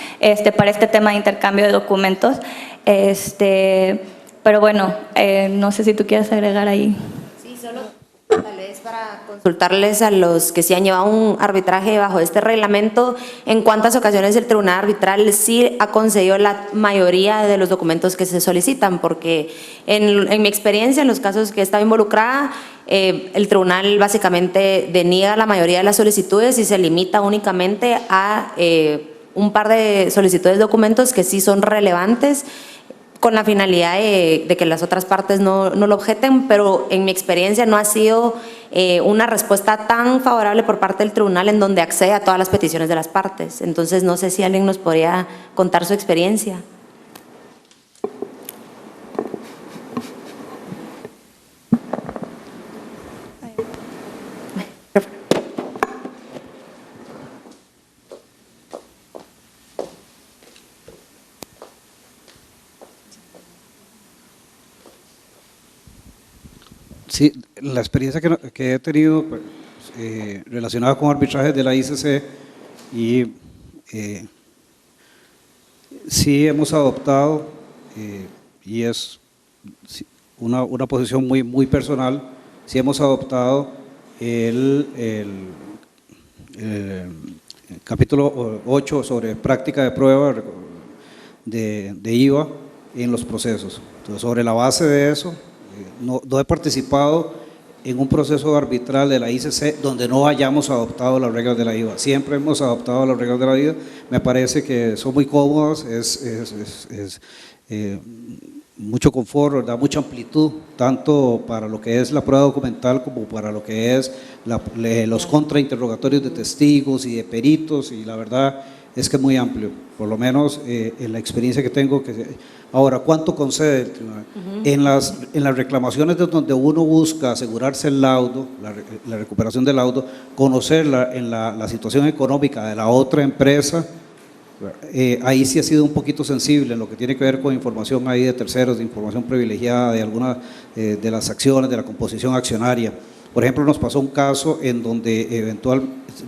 para este tema de intercambio de documentos. Pero bueno, no sé si tú quieres agregar ahí. Sí, solo tal vez para consultarles a los que sí han llevado un arbitraje bajo este reglamento, en cuántas ocasiones el tribunal arbitral sí ha concedido la mayoría de los documentos que se solicitan, porque en mi experiencia, en los casos que he estado involucrada, el tribunal básicamente deniega la mayoría de las solicitudes y se limita únicamente a un par de solicitudes de documentos que sí son relevantes, con la finalidad de que las otras partes no lo objeten, pero en mi experiencia no ha sido una respuesta tan favorable por parte del tribunal en donde accede a todas las peticiones de las partes. Entonces, no sé si alguien nos podría contar su experiencia. Sí, la experiencia que he tenido pues, relacionada con arbitrajes de la ICC, y sí hemos adoptado, y es una posición muy personal, sí hemos adoptado el capítulo 8 sobre práctica de prueba de IVA en los procesos. Entonces, sobre la base de eso, no he participado en un proceso arbitral de la ICC donde no hayamos adoptado las reglas de la IVA. Siempre hemos adoptado las reglas de la IVA. Me parece que son muy cómodas, es mucho confort, ¿verdad? Mucha amplitud, tanto para lo que es la prueba documental como para lo que es los contrainterrogatorios de testigos y de peritos, y la verdad es que es muy amplio, por lo menos en la experiencia que tengo. Ahora, ¿cuánto concede el tribunal? En las reclamaciones donde uno busca asegurarse el laudo, la recuperación del laudo, conocer la situación económica de la otra empresa, ahí sí ha sido un poquito sensible en lo que tiene que ver con información ahí de terceros, de información privilegiada, de algunas de las acciones, de la composición accionaria. Por ejemplo, nos pasó un caso en donde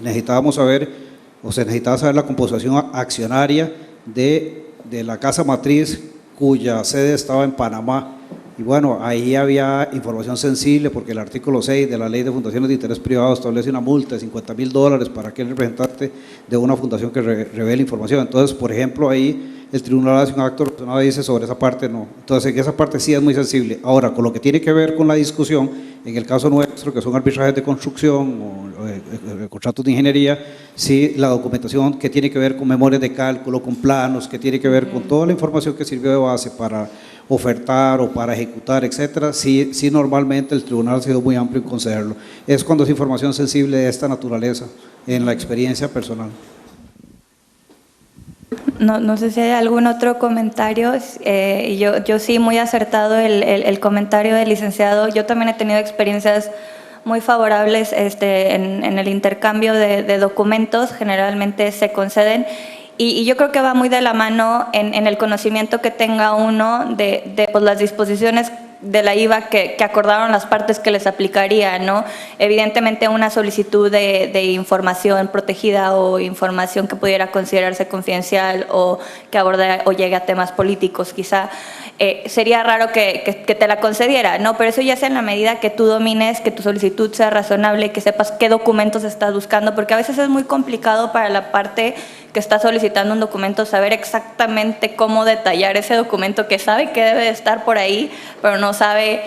necesitábamos saber, o se necesitaba saber la composición accionaria de la casa matriz cuya sede estaba en Panamá. Y bueno, ahí había información sensible porque el artículo 6 de la Ley de Fundaciones de Interés Privado establece una multa de $50,000 para aquel representante de una fundación que revele información. Entonces, por ejemplo, ahí el tribunal hace un acto razonable y dice sobre esa parte no. Entonces, esa parte sí es muy sensible. Ahora, con lo que tiene que ver con la discusión, en el caso nuestro, que son arbitrajes de construcción o contratos de ingeniería, sí, la documentación que tiene que ver con memorias de cálculo, con planos, que tiene que ver con toda la información que sirvió de base para ofertar o para ejecutar, etcétera, sí normalmente el tribunal ha sido muy amplio en concederlo. Es cuando es información sensible de esta naturaleza, en la experiencia personal. No sé si hay algún otro comentario. Yo sí, muy acertado el comentario del licenciado. Yo también he tenido experiencias muy favorables en el intercambio de documentos, generalmente se conceden. Y yo creo que va muy de la mano en el conocimiento que tenga uno de pues, las disposiciones de la IVA que acordaron las partes que les aplicaría, ¿no? Evidentemente una solicitud de información protegida o información que pudiera considerarse confidencial o que aborde o llegue a temas políticos, quizá sería raro que te la concediera, ¿no? Pero eso ya es en la medida que tú domines, que tu solicitud sea razonable, que sepas qué documentos estás buscando, porque a veces es muy complicado para la parte que está solicitando un documento saber exactamente cómo detallar ese documento, que sabe que debe de estar por ahí, pero no sabe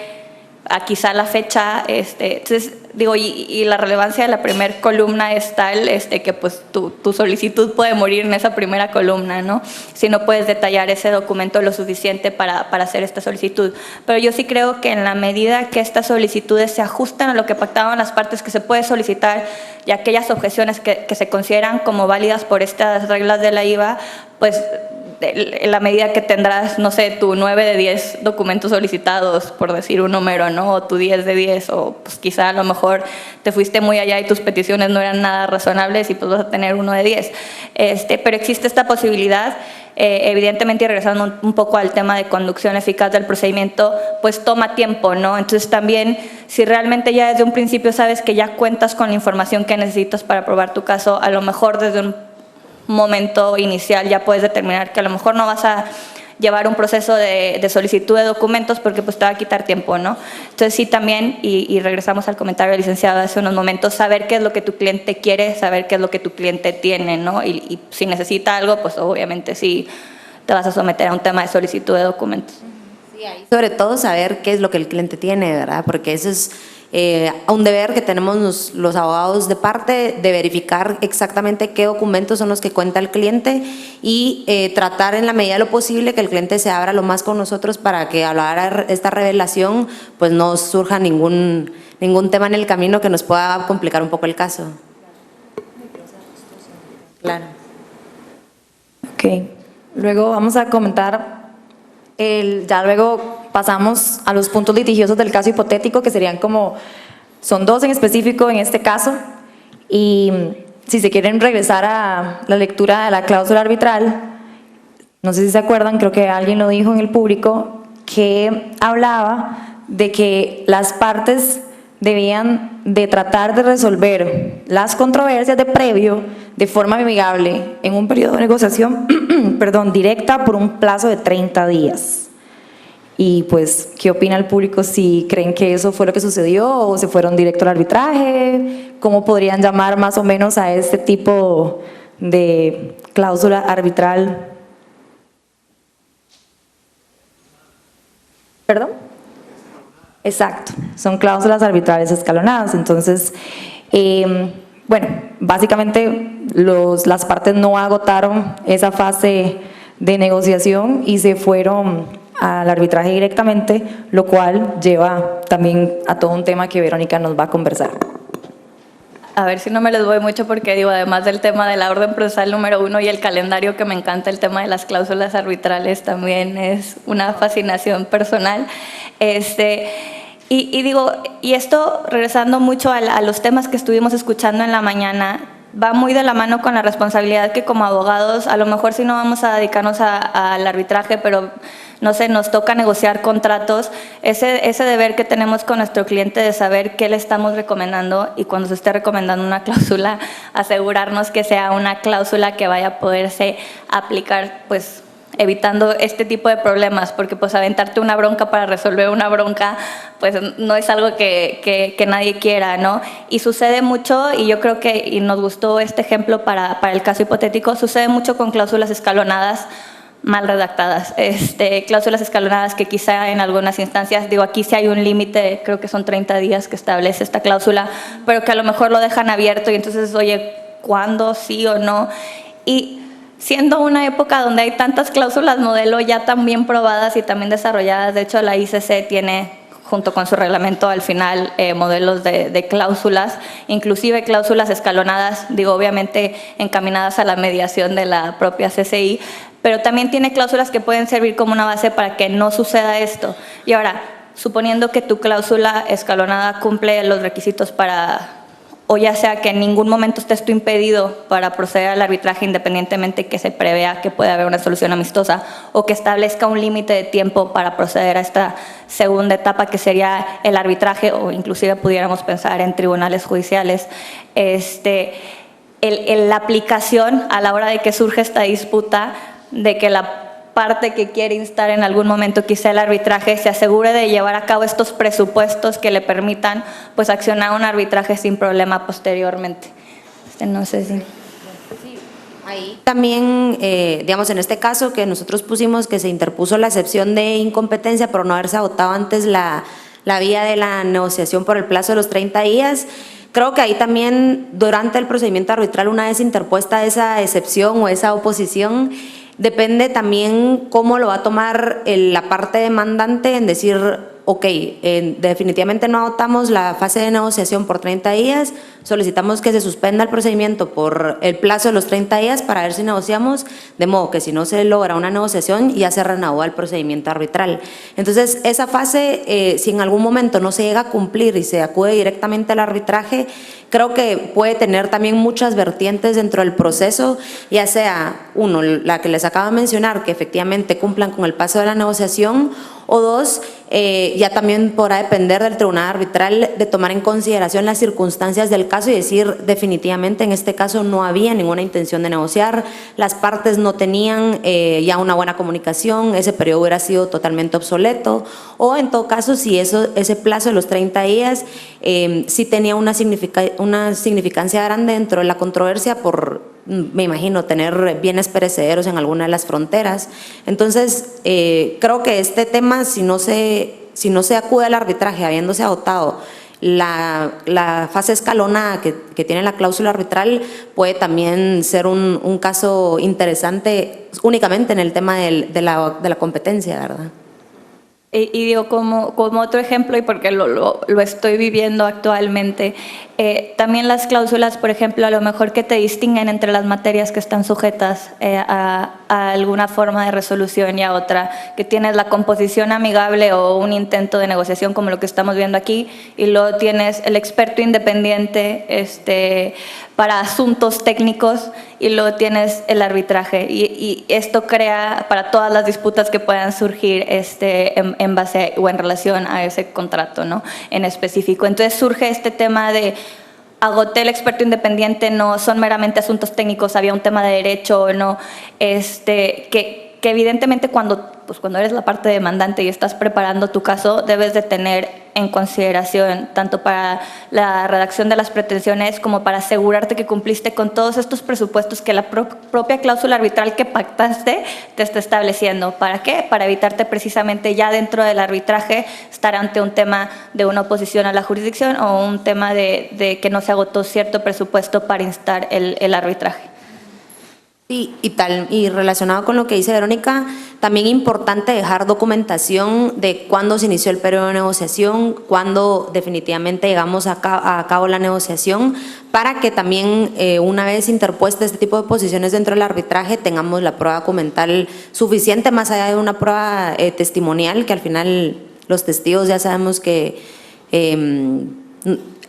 quizá la fecha. Entonces, digo, y la relevancia de la primera columna es tal que pues tu solicitud puede morir en esa primera columna, ¿no? Si no puedes detallar ese documento lo suficiente para hacer esta solicitud. Pero yo sí creo que en la medida que estas solicitudes se ajustan a lo que pactaban las partes, que se puede solicitar y aquellas objeciones que se consideran como válidas por estas reglas de la IVA, pues en la medida que tendrás, no sé, tu 9 de 10 documentos solicitados, por decir un número, ¿no? O tu 10 de 10, o pues quizá a lo mejor te fuiste muy allá y tus peticiones no eran nada razonables y pues vas a tener 1 de 10. Pero existe esta posibilidad. Evidentemente, y regresando un poco al tema de conducción eficaz del procedimiento, pues toma tiempo, ¿no? Entonces también, si realmente ya desde un principio sabes que ya cuentas con la información que necesitas para probar tu caso, a lo mejor desde un momento inicial ya puedes determinar que a lo mejor no vas a llevar un proceso de solicitud de documentos porque pues te va a quitar tiempo, ¿no? Entonces sí también, y regresamos al comentario del licenciado hace unos momentos, saber qué es lo que tu cliente quiere, saber qué es lo que tu cliente tiene, ¿no? Y si necesita algo, pues obviamente sí te vas a someter a un tema de solicitud de documentos. Sí, ahí sobre todo saber qué es lo que el cliente tiene, ¿verdad? Porque eso es un deber que tenemos los abogados de parte, de verificar exactamente qué documentos son los que cuenta el cliente y tratar en la medida de lo posible que el cliente se abra lo más con nosotros para que a la hora de esta revelación pues no surja ningún tema en el camino que nos pueda complicar un poco el caso. Claro. Ok, luego vamos a comentar, ya luego pasamos a los puntos litigiosos del caso hipotético, que serían son 2 en específico en este caso, y si se quieren regresar a la lectura de la cláusula arbitral, no sé si se acuerdan, creo que alguien lo dijo en el público, que hablaba de que las partes debían de tratar de resolver las controversias de previo de forma amigable en un periodo de negociación directa por un plazo de 30 días. Y pues, ¿qué opina el público? Si creen que eso fue lo que sucedió o se fueron directo al arbitraje, ¿cómo podrían llamar más o menos a este tipo de cláusula arbitral? ¿Perdón? Exacto, son cláusulas arbitrales escalonadas. Entonces, bueno, básicamente las partes no agotaron esa fase de negociación y se fueron al arbitraje directamente, lo cual lleva también a todo un tema que Verónica nos va a conversar. A ver si no me les voy mucho porque digo, además del tema de la orden procesal número 1 y el calendario, que me encanta, el tema de las cláusulas arbitrales también es una fascinación personal. Y digo, y esto regresando mucho a los temas que estuvimos escuchando en la mañana, va muy de la mano con la responsabilidad que como abogados, a lo mejor si no vamos a dedicarnos al arbitraje, pero no sé, nos toca negociar contratos, ese deber que tenemos con nuestro cliente de saber qué le estamos recomendando y cuando se esté recomendando una cláusula, asegurarnos que sea una cláusula que vaya a poderse aplicar, pues evitando este tipo de problemas, porque pues aventarte una bronca para resolver una bronca, pues no es algo que nadie quiera, ¿no? Y sucede mucho, y yo creo que, y nos gustó este ejemplo para el caso hipotético, sucede mucho con cláusulas escalonadas mal redactadas, cláusulas escalonadas que quizá en algunas instancias, digo, aquí sí hay un límite, creo que son 30 días que establece esta cláusula, pero que a lo mejor lo dejan abierto y entonces, oye, ¿cuándo sí o no? Y siendo una época donde hay tantas cláusulas modelo ya tan bien probadas y también desarrolladas, de hecho la ICC tiene junto con su reglamento al final modelos de cláusulas, inclusive cláusulas escalonadas, digo obviamente encaminadas a la mediación de la propia CCI, pero también tiene cláusulas que pueden servir como una base para que no suceda esto. Y ahora, suponiendo que tu cláusula escalonada cumple los requisitos para, o ya sea que en ningún momento estés tú impedido para proceder al arbitraje independientemente que se prevea que pueda haber una solución amistosa, o que establezca un límite de tiempo para proceder a esta segunda etapa que sería el arbitraje, o inclusive pudiéramos pensar en tribunales judiciales, la aplicación a la hora de que surge esta disputa, de que la parte que quiere instar en algún momento quizá el arbitraje se asegure de llevar a cabo estos presupuestos que le permitan pues accionar un arbitraje sin problema posteriormente. No sé si... Ahí también, digamos, en este caso que nosotros pusimos que se interpuso la excepción de incompetencia por no haberse agotado antes la vía de la negociación por el plazo de los 30 días, creo que ahí también durante el procedimiento arbitral, una vez interpuesta esa excepción o esa oposición, depende también cómo lo va a tomar la parte demandante en decir, ok, definitivamente no agotamos la fase de negociación por 30 días, solicitamos que se suspenda el procedimiento por el plazo de los 30 días para ver si negociamos, de modo que si no se logra una negociación ya se reanuda el procedimiento arbitral. Entonces, esa fase, si en algún momento no se llega a cumplir y se acude directamente al arbitraje, creo que puede tener también muchas vertientes dentro del proceso, ya sea, uno, la que les acabo de mencionar, que efectivamente cumplan con el paso de la negociación, o dos, ya también podrá depender del tribunal arbitral de tomar en consideración las circunstancias del caso y decir definitivamente en este caso no había ninguna intención de negociar, las partes no tenían ya una buena comunicación, ese periodo hubiera sido totalmente obsoleto, o en todo caso si ese plazo de los 30 días sí tenía una significancia grande dentro de la controversia por, me imagino, tener bienes perecederos en alguna de las fronteras. Entonces, creo que este tema, si no se acude al arbitraje habiéndose agotado la fase escalonada que tiene la cláusula arbitral, puede también ser un caso interesante únicamente en el tema de la competencia, ¿verdad? Y digo, como otro ejemplo, y porque lo estoy viviendo actualmente, también las cláusulas, por ejemplo, a lo mejor que te distinguen entre las materias que están sujetas a alguna forma de resolución y a otra, que tienes la composición amigable o un intento de negociación como lo que estamos viendo aquí, y luego tienes el experto independiente para asuntos técnicos, y luego tienes el arbitraje, y esto crea para todas las disputas que puedan surgir en base o en relación a ese contrato, ¿no? En específico. Entonces surge este tema de agoté el experto independiente, no son meramente asuntos técnicos, había un tema de derecho, no, que evidentemente cuando eres la parte demandante y estás preparando tu caso, debes de tener en consideración tanto para la redacción de las pretensiones como para asegurarte que cumpliste con todos estos presupuestos que la propia cláusula arbitral que pactaste te está estableciendo. ¿Para qué? Para evitarte precisamente ya dentro del arbitraje estar ante un tema de una oposición a la jurisdicción o un tema de que no se agotó cierto presupuesto para instar el arbitraje. Y relacionado con lo que dice Verónica, también importante dejar documentación de cuándo se inició el periodo de negociación, cuándo definitivamente llegamos a cabo la negociación, para que también una vez interpuesta este tipo de posiciones dentro del arbitraje tengamos la prueba documental suficiente, más allá de una prueba testimonial, que al final los testigos ya sabemos que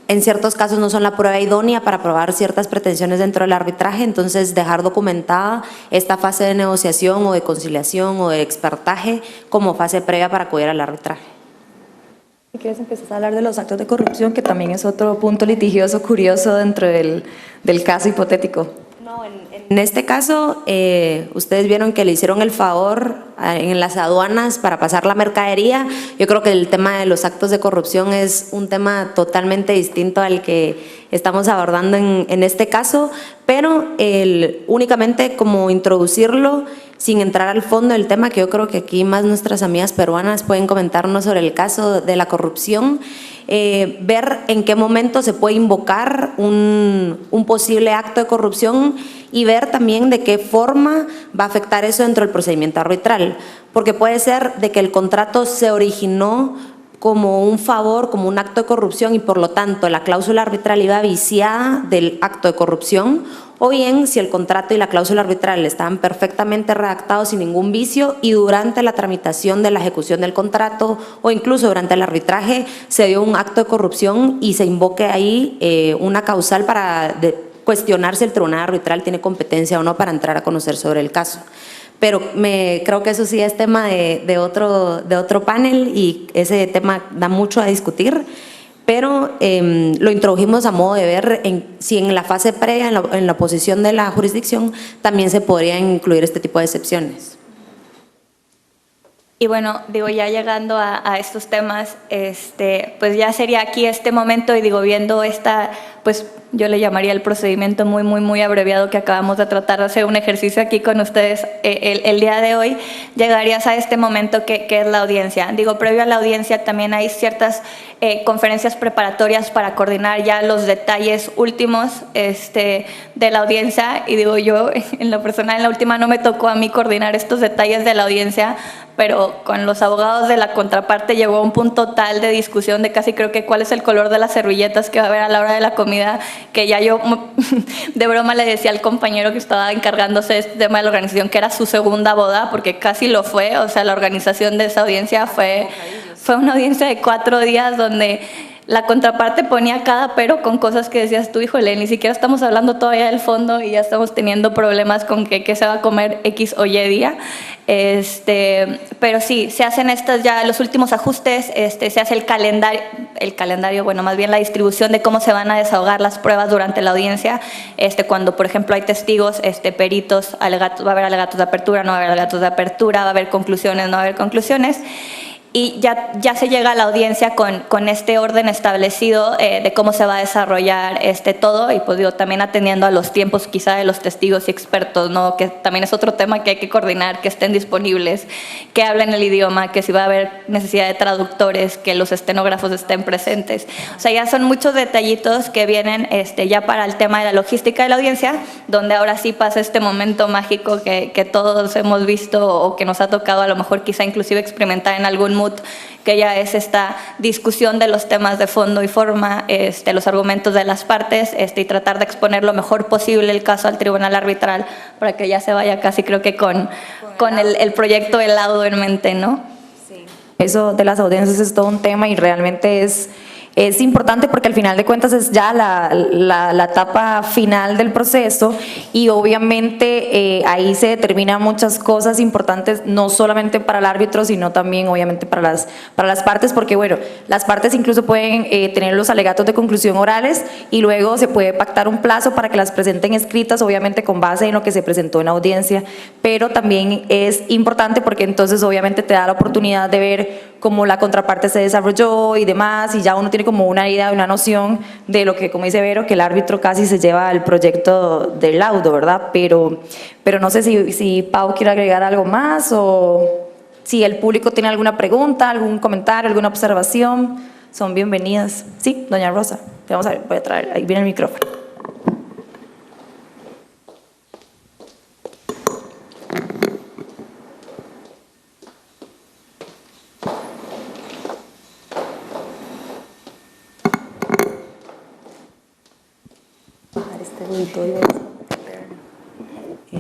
en ciertos casos no son la prueba idónea para probar ciertas pretensiones dentro del arbitraje, entonces dejar documentada esta fase de negociación o de conciliación o de expertaje como fase previa para acudir al arbitraje. Si quieres empezar a hablar de los actos de corrupción, que también es otro punto litigioso curioso dentro del caso hipotético. No, en este caso, ustedes vieron que le hicieron el favor en las aduanas para pasar la mercadería. Yo creo que el tema de los actos de corrupción es un tema totalmente distinto al que estamos abordando en este caso, pero únicamente como introducirlo sin entrar al fondo del tema, que yo creo que aquí más nuestras amigas peruanas pueden comentarnos sobre el caso de la corrupción. Ver en qué momento se puede invocar un posible acto de corrupción y ver también de qué forma va a afectar eso dentro del procedimiento arbitral, porque puede ser de que el contrato se originó como un favor, como un acto de corrupción y por lo tanto la cláusula arbitral iba viciada del acto de corrupción, o bien si el contrato y la cláusula arbitral estaban perfectamente redactados sin ningún vicio y durante la tramitación de la ejecución del contrato o incluso durante el arbitraje se dio un acto de corrupción y se invoque ahí una causal para cuestionar si el tribunal arbitral tiene competencia o no para entrar a conocer sobre el caso. Pero creo que eso sí es tema de otro panel y ese tema da mucho a discutir, pero lo introdujimos a modo de ver si en la fase previa, en la oposición de la jurisdicción, también se podrían incluir este tipo de excepciones. Y bueno, digo, ya llegando a estos temas, pues ya sería aquí este momento y digo, viendo esta, pues yo le llamaría el procedimiento muy abreviado que acabamos de tratar de hacer un ejercicio aquí con ustedes el día de hoy, llegarías a este momento que es la audiencia. Digo, previo a la audiencia también hay ciertas conferencias preparatorias para coordinar ya los detalles últimos de la audiencia y digo yo, en lo personal, en la última no me tocó a mí coordinar estos detalles de la audiencia, pero con los abogados de la contraparte llegó a un punto tal de discusión de casi creo que cuál es el color de las servilletas que va a haber a la hora de la comida, que ya yo de broma le decía al compañero que estaba encargándose de este tema de la organización que era su segunda boda, porque casi lo fue, o sea, la organización de esa audiencia fue una audiencia de 4 días donde la contraparte ponía cada pero con cosas que decías tú, híjole, ni siquiera estamos hablando todavía del fondo y ya estamos teniendo problemas con qué se va a comer X o Y día. Pero sí, se hacen ya los últimos ajustes, se hace el calendario, bueno, más bien la distribución de cómo se van a desahogar las pruebas durante la audiencia, cuando, por ejemplo, hay testigos, peritos, alegatos, va a haber alegatos de apertura, no va a haber alegatos de apertura, va a haber conclusiones, no va a haber conclusiones. Y ya se llega a la audiencia con este orden establecido de cómo se va a desarrollar todo y pues digo, también atendiendo a los tiempos quizá de los testigos y expertos, ¿no? Que también es otro tema que hay que coordinar, que estén disponibles, que hablen el idioma, que si va a haber necesidad de traductores, que los estenógrafos estén presentes. O sea, ya son muchos detallitos que vienen ya para el tema de la logística de la audiencia, donde ahora sí pasa este momento mágico que todos hemos visto o que nos ha tocado a lo mejor quizá inclusive experimentar en algún que ya es esta discusión de los temas de fondo y forma, los argumentos de las partes y tratar de exponer lo mejor posible el caso al tribunal arbitral para que ya se vaya casi creo que con el proyecto del laudo en mente, ¿no? Sí. Eso de las audiencias es todo un tema y realmente es importante porque al final de cuentas es ya la etapa final del proceso y obviamente ahí se determinan muchas cosas importantes, no solamente para el árbitro, sino también obviamente para las partes, porque bueno, las partes incluso pueden tener los alegatos de conclusión orales y luego se puede pactar un plazo para que las presenten escritas, obviamente con base en lo que se presentó en audiencia, pero también es importante porque entonces obviamente te da la oportunidad de ver cómo la contraparte se desarrolló y demás, y ya uno tiene como una idea, una noción de lo que, como dice Vero, que el árbitro casi se lleva el proyecto del laudo, ¿verdad? Pero no sé si Pau quiere agregar algo más o si el público tiene alguna pregunta, algún comentario, alguna observación, son bienvenidas. Sí, doña Rosa, vamos a ver, voy a traer, ahí viene el micrófono.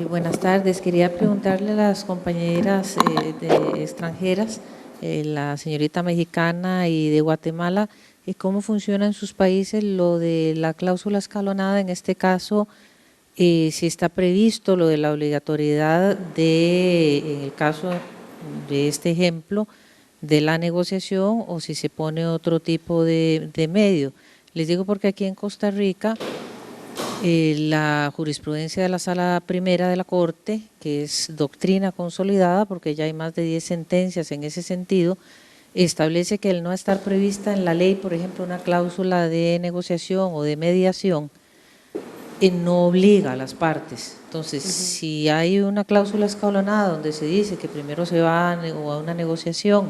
Buenas tardes. Quería preguntarle a las compañeras extranjeras, la señorita mexicana y de Guatemala, cómo funciona en sus países lo de la cláusula escalonada, en este caso, si está previsto lo de la obligatoriedad en el caso de este ejemplo, de la negociación o si se pone otro tipo de medio. Les digo porque aquí en Costa Rica, la jurisprudencia de la Sala Primera de la Corte, que es doctrina consolidada, porque ya hay más de 10 sentencias en ese sentido, establece que el no estar prevista en la ley, por ejemplo, una cláusula de negociación o de mediación, no obliga a las partes. Entonces, si hay una cláusula escalonada donde se dice que primero se va a una negociación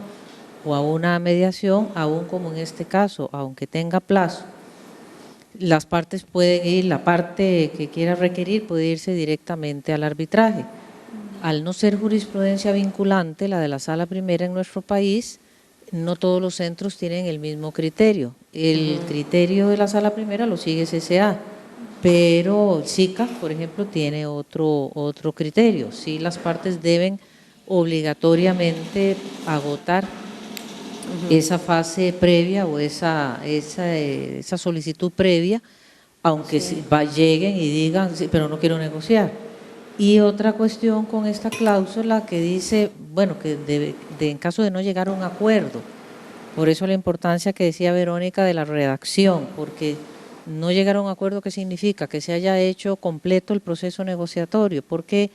o a una mediación, aún como en este caso, aunque tenga plazo, las partes pueden ir, la parte que quiera requerir puede irse directamente al arbitraje. Al no ser jurisprudencia vinculante, la de la Sala Primera en nuestro país, no todos los centros tienen el mismo criterio. El criterio de la sala primera lo sigue CCA, pero SICA, por ejemplo, tiene otro criterio. Sí, las partes deben obligatoriamente agotar esa fase previa o esa solicitud previa, aunque lleguen y digan, sí, pero no quiero negociar. Y otra cuestión con esta cláusula que dice, bueno, que en caso de no llegar a un acuerdo, por eso la importancia que decía Verónica de la redacción, porque no llegar a un acuerdo, ¿qué significa? Que se haya hecho completo el proceso negociatorio, porque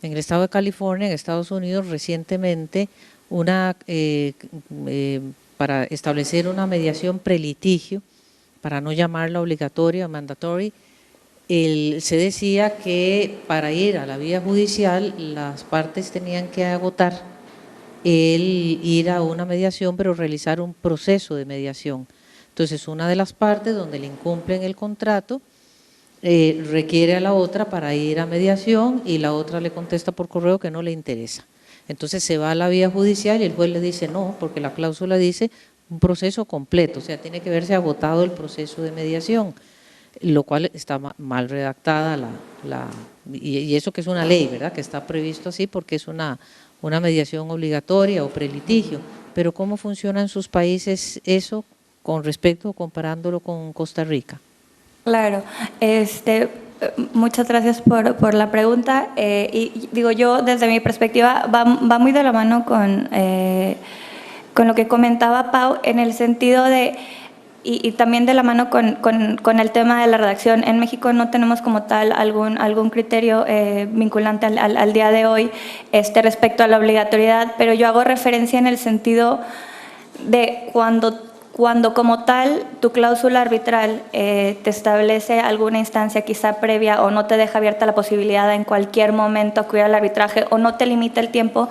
en el estado de California, en Estados Unidos, recientemente, para establecer una mediación prelitigio, para no llamarla obligatoria o mandatory, se decía que para ir a la vía judicial las partes tenían que agotar el ir a una mediación, pero realizar un proceso de mediación. Entonces, una de las partes donde le incumplen el contrato requiere a la otra para ir a mediación y la otra le contesta por correo que no le interesa. Entonces se va a la vía judicial y el juez le dice no, porque la cláusula dice un proceso completo, o sea, tiene que verse agotado el proceso de mediación, lo cual está mal redactada y eso que es una ley, ¿verdad?, que está previsto así porque es una mediación obligatoria o prelitigio. Pero ¿cómo funciona en sus países eso con respecto, comparándolo con Costa Rica? Claro, muchas gracias por la pregunta. Y digo, yo desde mi perspectiva va muy de la mano con lo que comentaba Pau, en el sentido de, y también de la mano con el tema de la redacción. En México no tenemos como tal algún criterio vinculante al día de hoy respecto a la obligatoriedad, pero yo hago referencia en el sentido de cuando como tal tu cláusula arbitral te establece alguna instancia quizá previa o no te deja abierta la posibilidad de en cualquier momento acudir al arbitraje o no te limita el tiempo,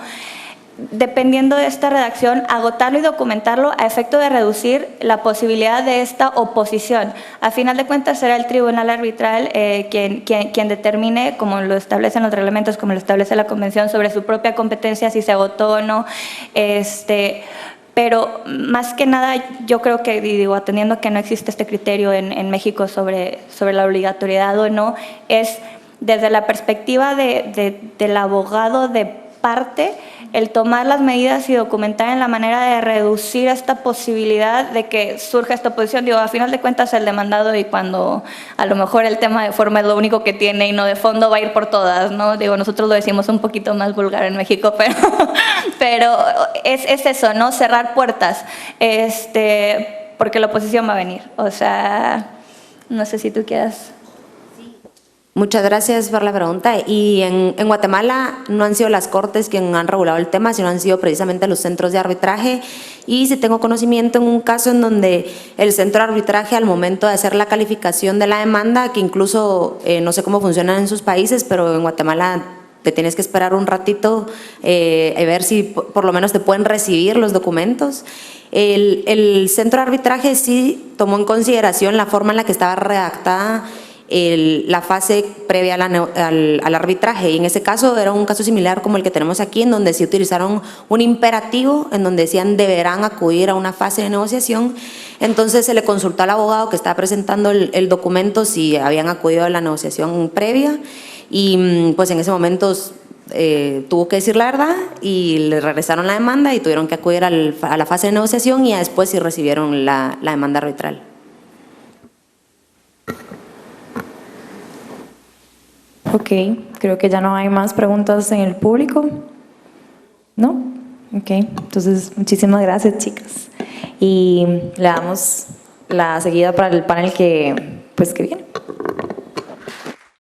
dependiendo de esta redacción, agotarlo y documentarlo a efecto de reducir la posibilidad de esta oposición. A final de cuentas será el tribunal arbitral quien determine, como lo establecen los reglamentos, como lo establece la convención, sobre su propia competencia, si se agotó o no, pero más que nada yo creo que, digo, atendiendo a que no existe este criterio en México sobre la obligatoriedad o no, es desde la perspectiva del abogado de parte, el tomar las medidas y documentar en la manera de reducir esta posibilidad de que surja esta oposición. Digo, a final de cuentas el demandado, y cuando a lo mejor el tema de forma es lo único que tiene y no de fondo, va a ir por todas, ¿no? Digo, nosotros lo decimos un poquito más vulgar en México, pero es eso, ¿no? Cerrar puertas, porque la oposición va a venir. O sea, no sé si tú quieras. Muchas gracias por la pregunta. Y en Guatemala no han sido las cortes quienes han regulado el tema, sino han sido precisamente los centros de arbitraje. Y sí tengo conocimiento en un caso en donde el centro de arbitraje, al momento de hacer la calificación de la demanda, que incluso no sé cómo funciona en sus países, pero en Guatemala te tienes que esperar un ratito a ver si por lo menos te pueden recibir los documentos. El centro de arbitraje sí tomó en consideración la forma en la que estaba redactada la fase previa al arbitraje, y en ese caso era un caso similar como el que tenemos aquí, en donde sí utilizaron un imperativo en donde decían deberán acudir a una fase de negociación. Entonces se le consultó al abogado que estaba presentando el documento si habían acudido a la negociación previa, y pues en ese momento tuvo que decir la verdad y le regresaron la demanda y tuvieron que acudir a la fase de negociación, y ya después sí recibieron la demanda arbitral. Ok, creo que ya no hay más preguntas en el público. ¿No? Ok, entonces muchísimas gracias, chicas. Y le damos la seguida para el panel que viene.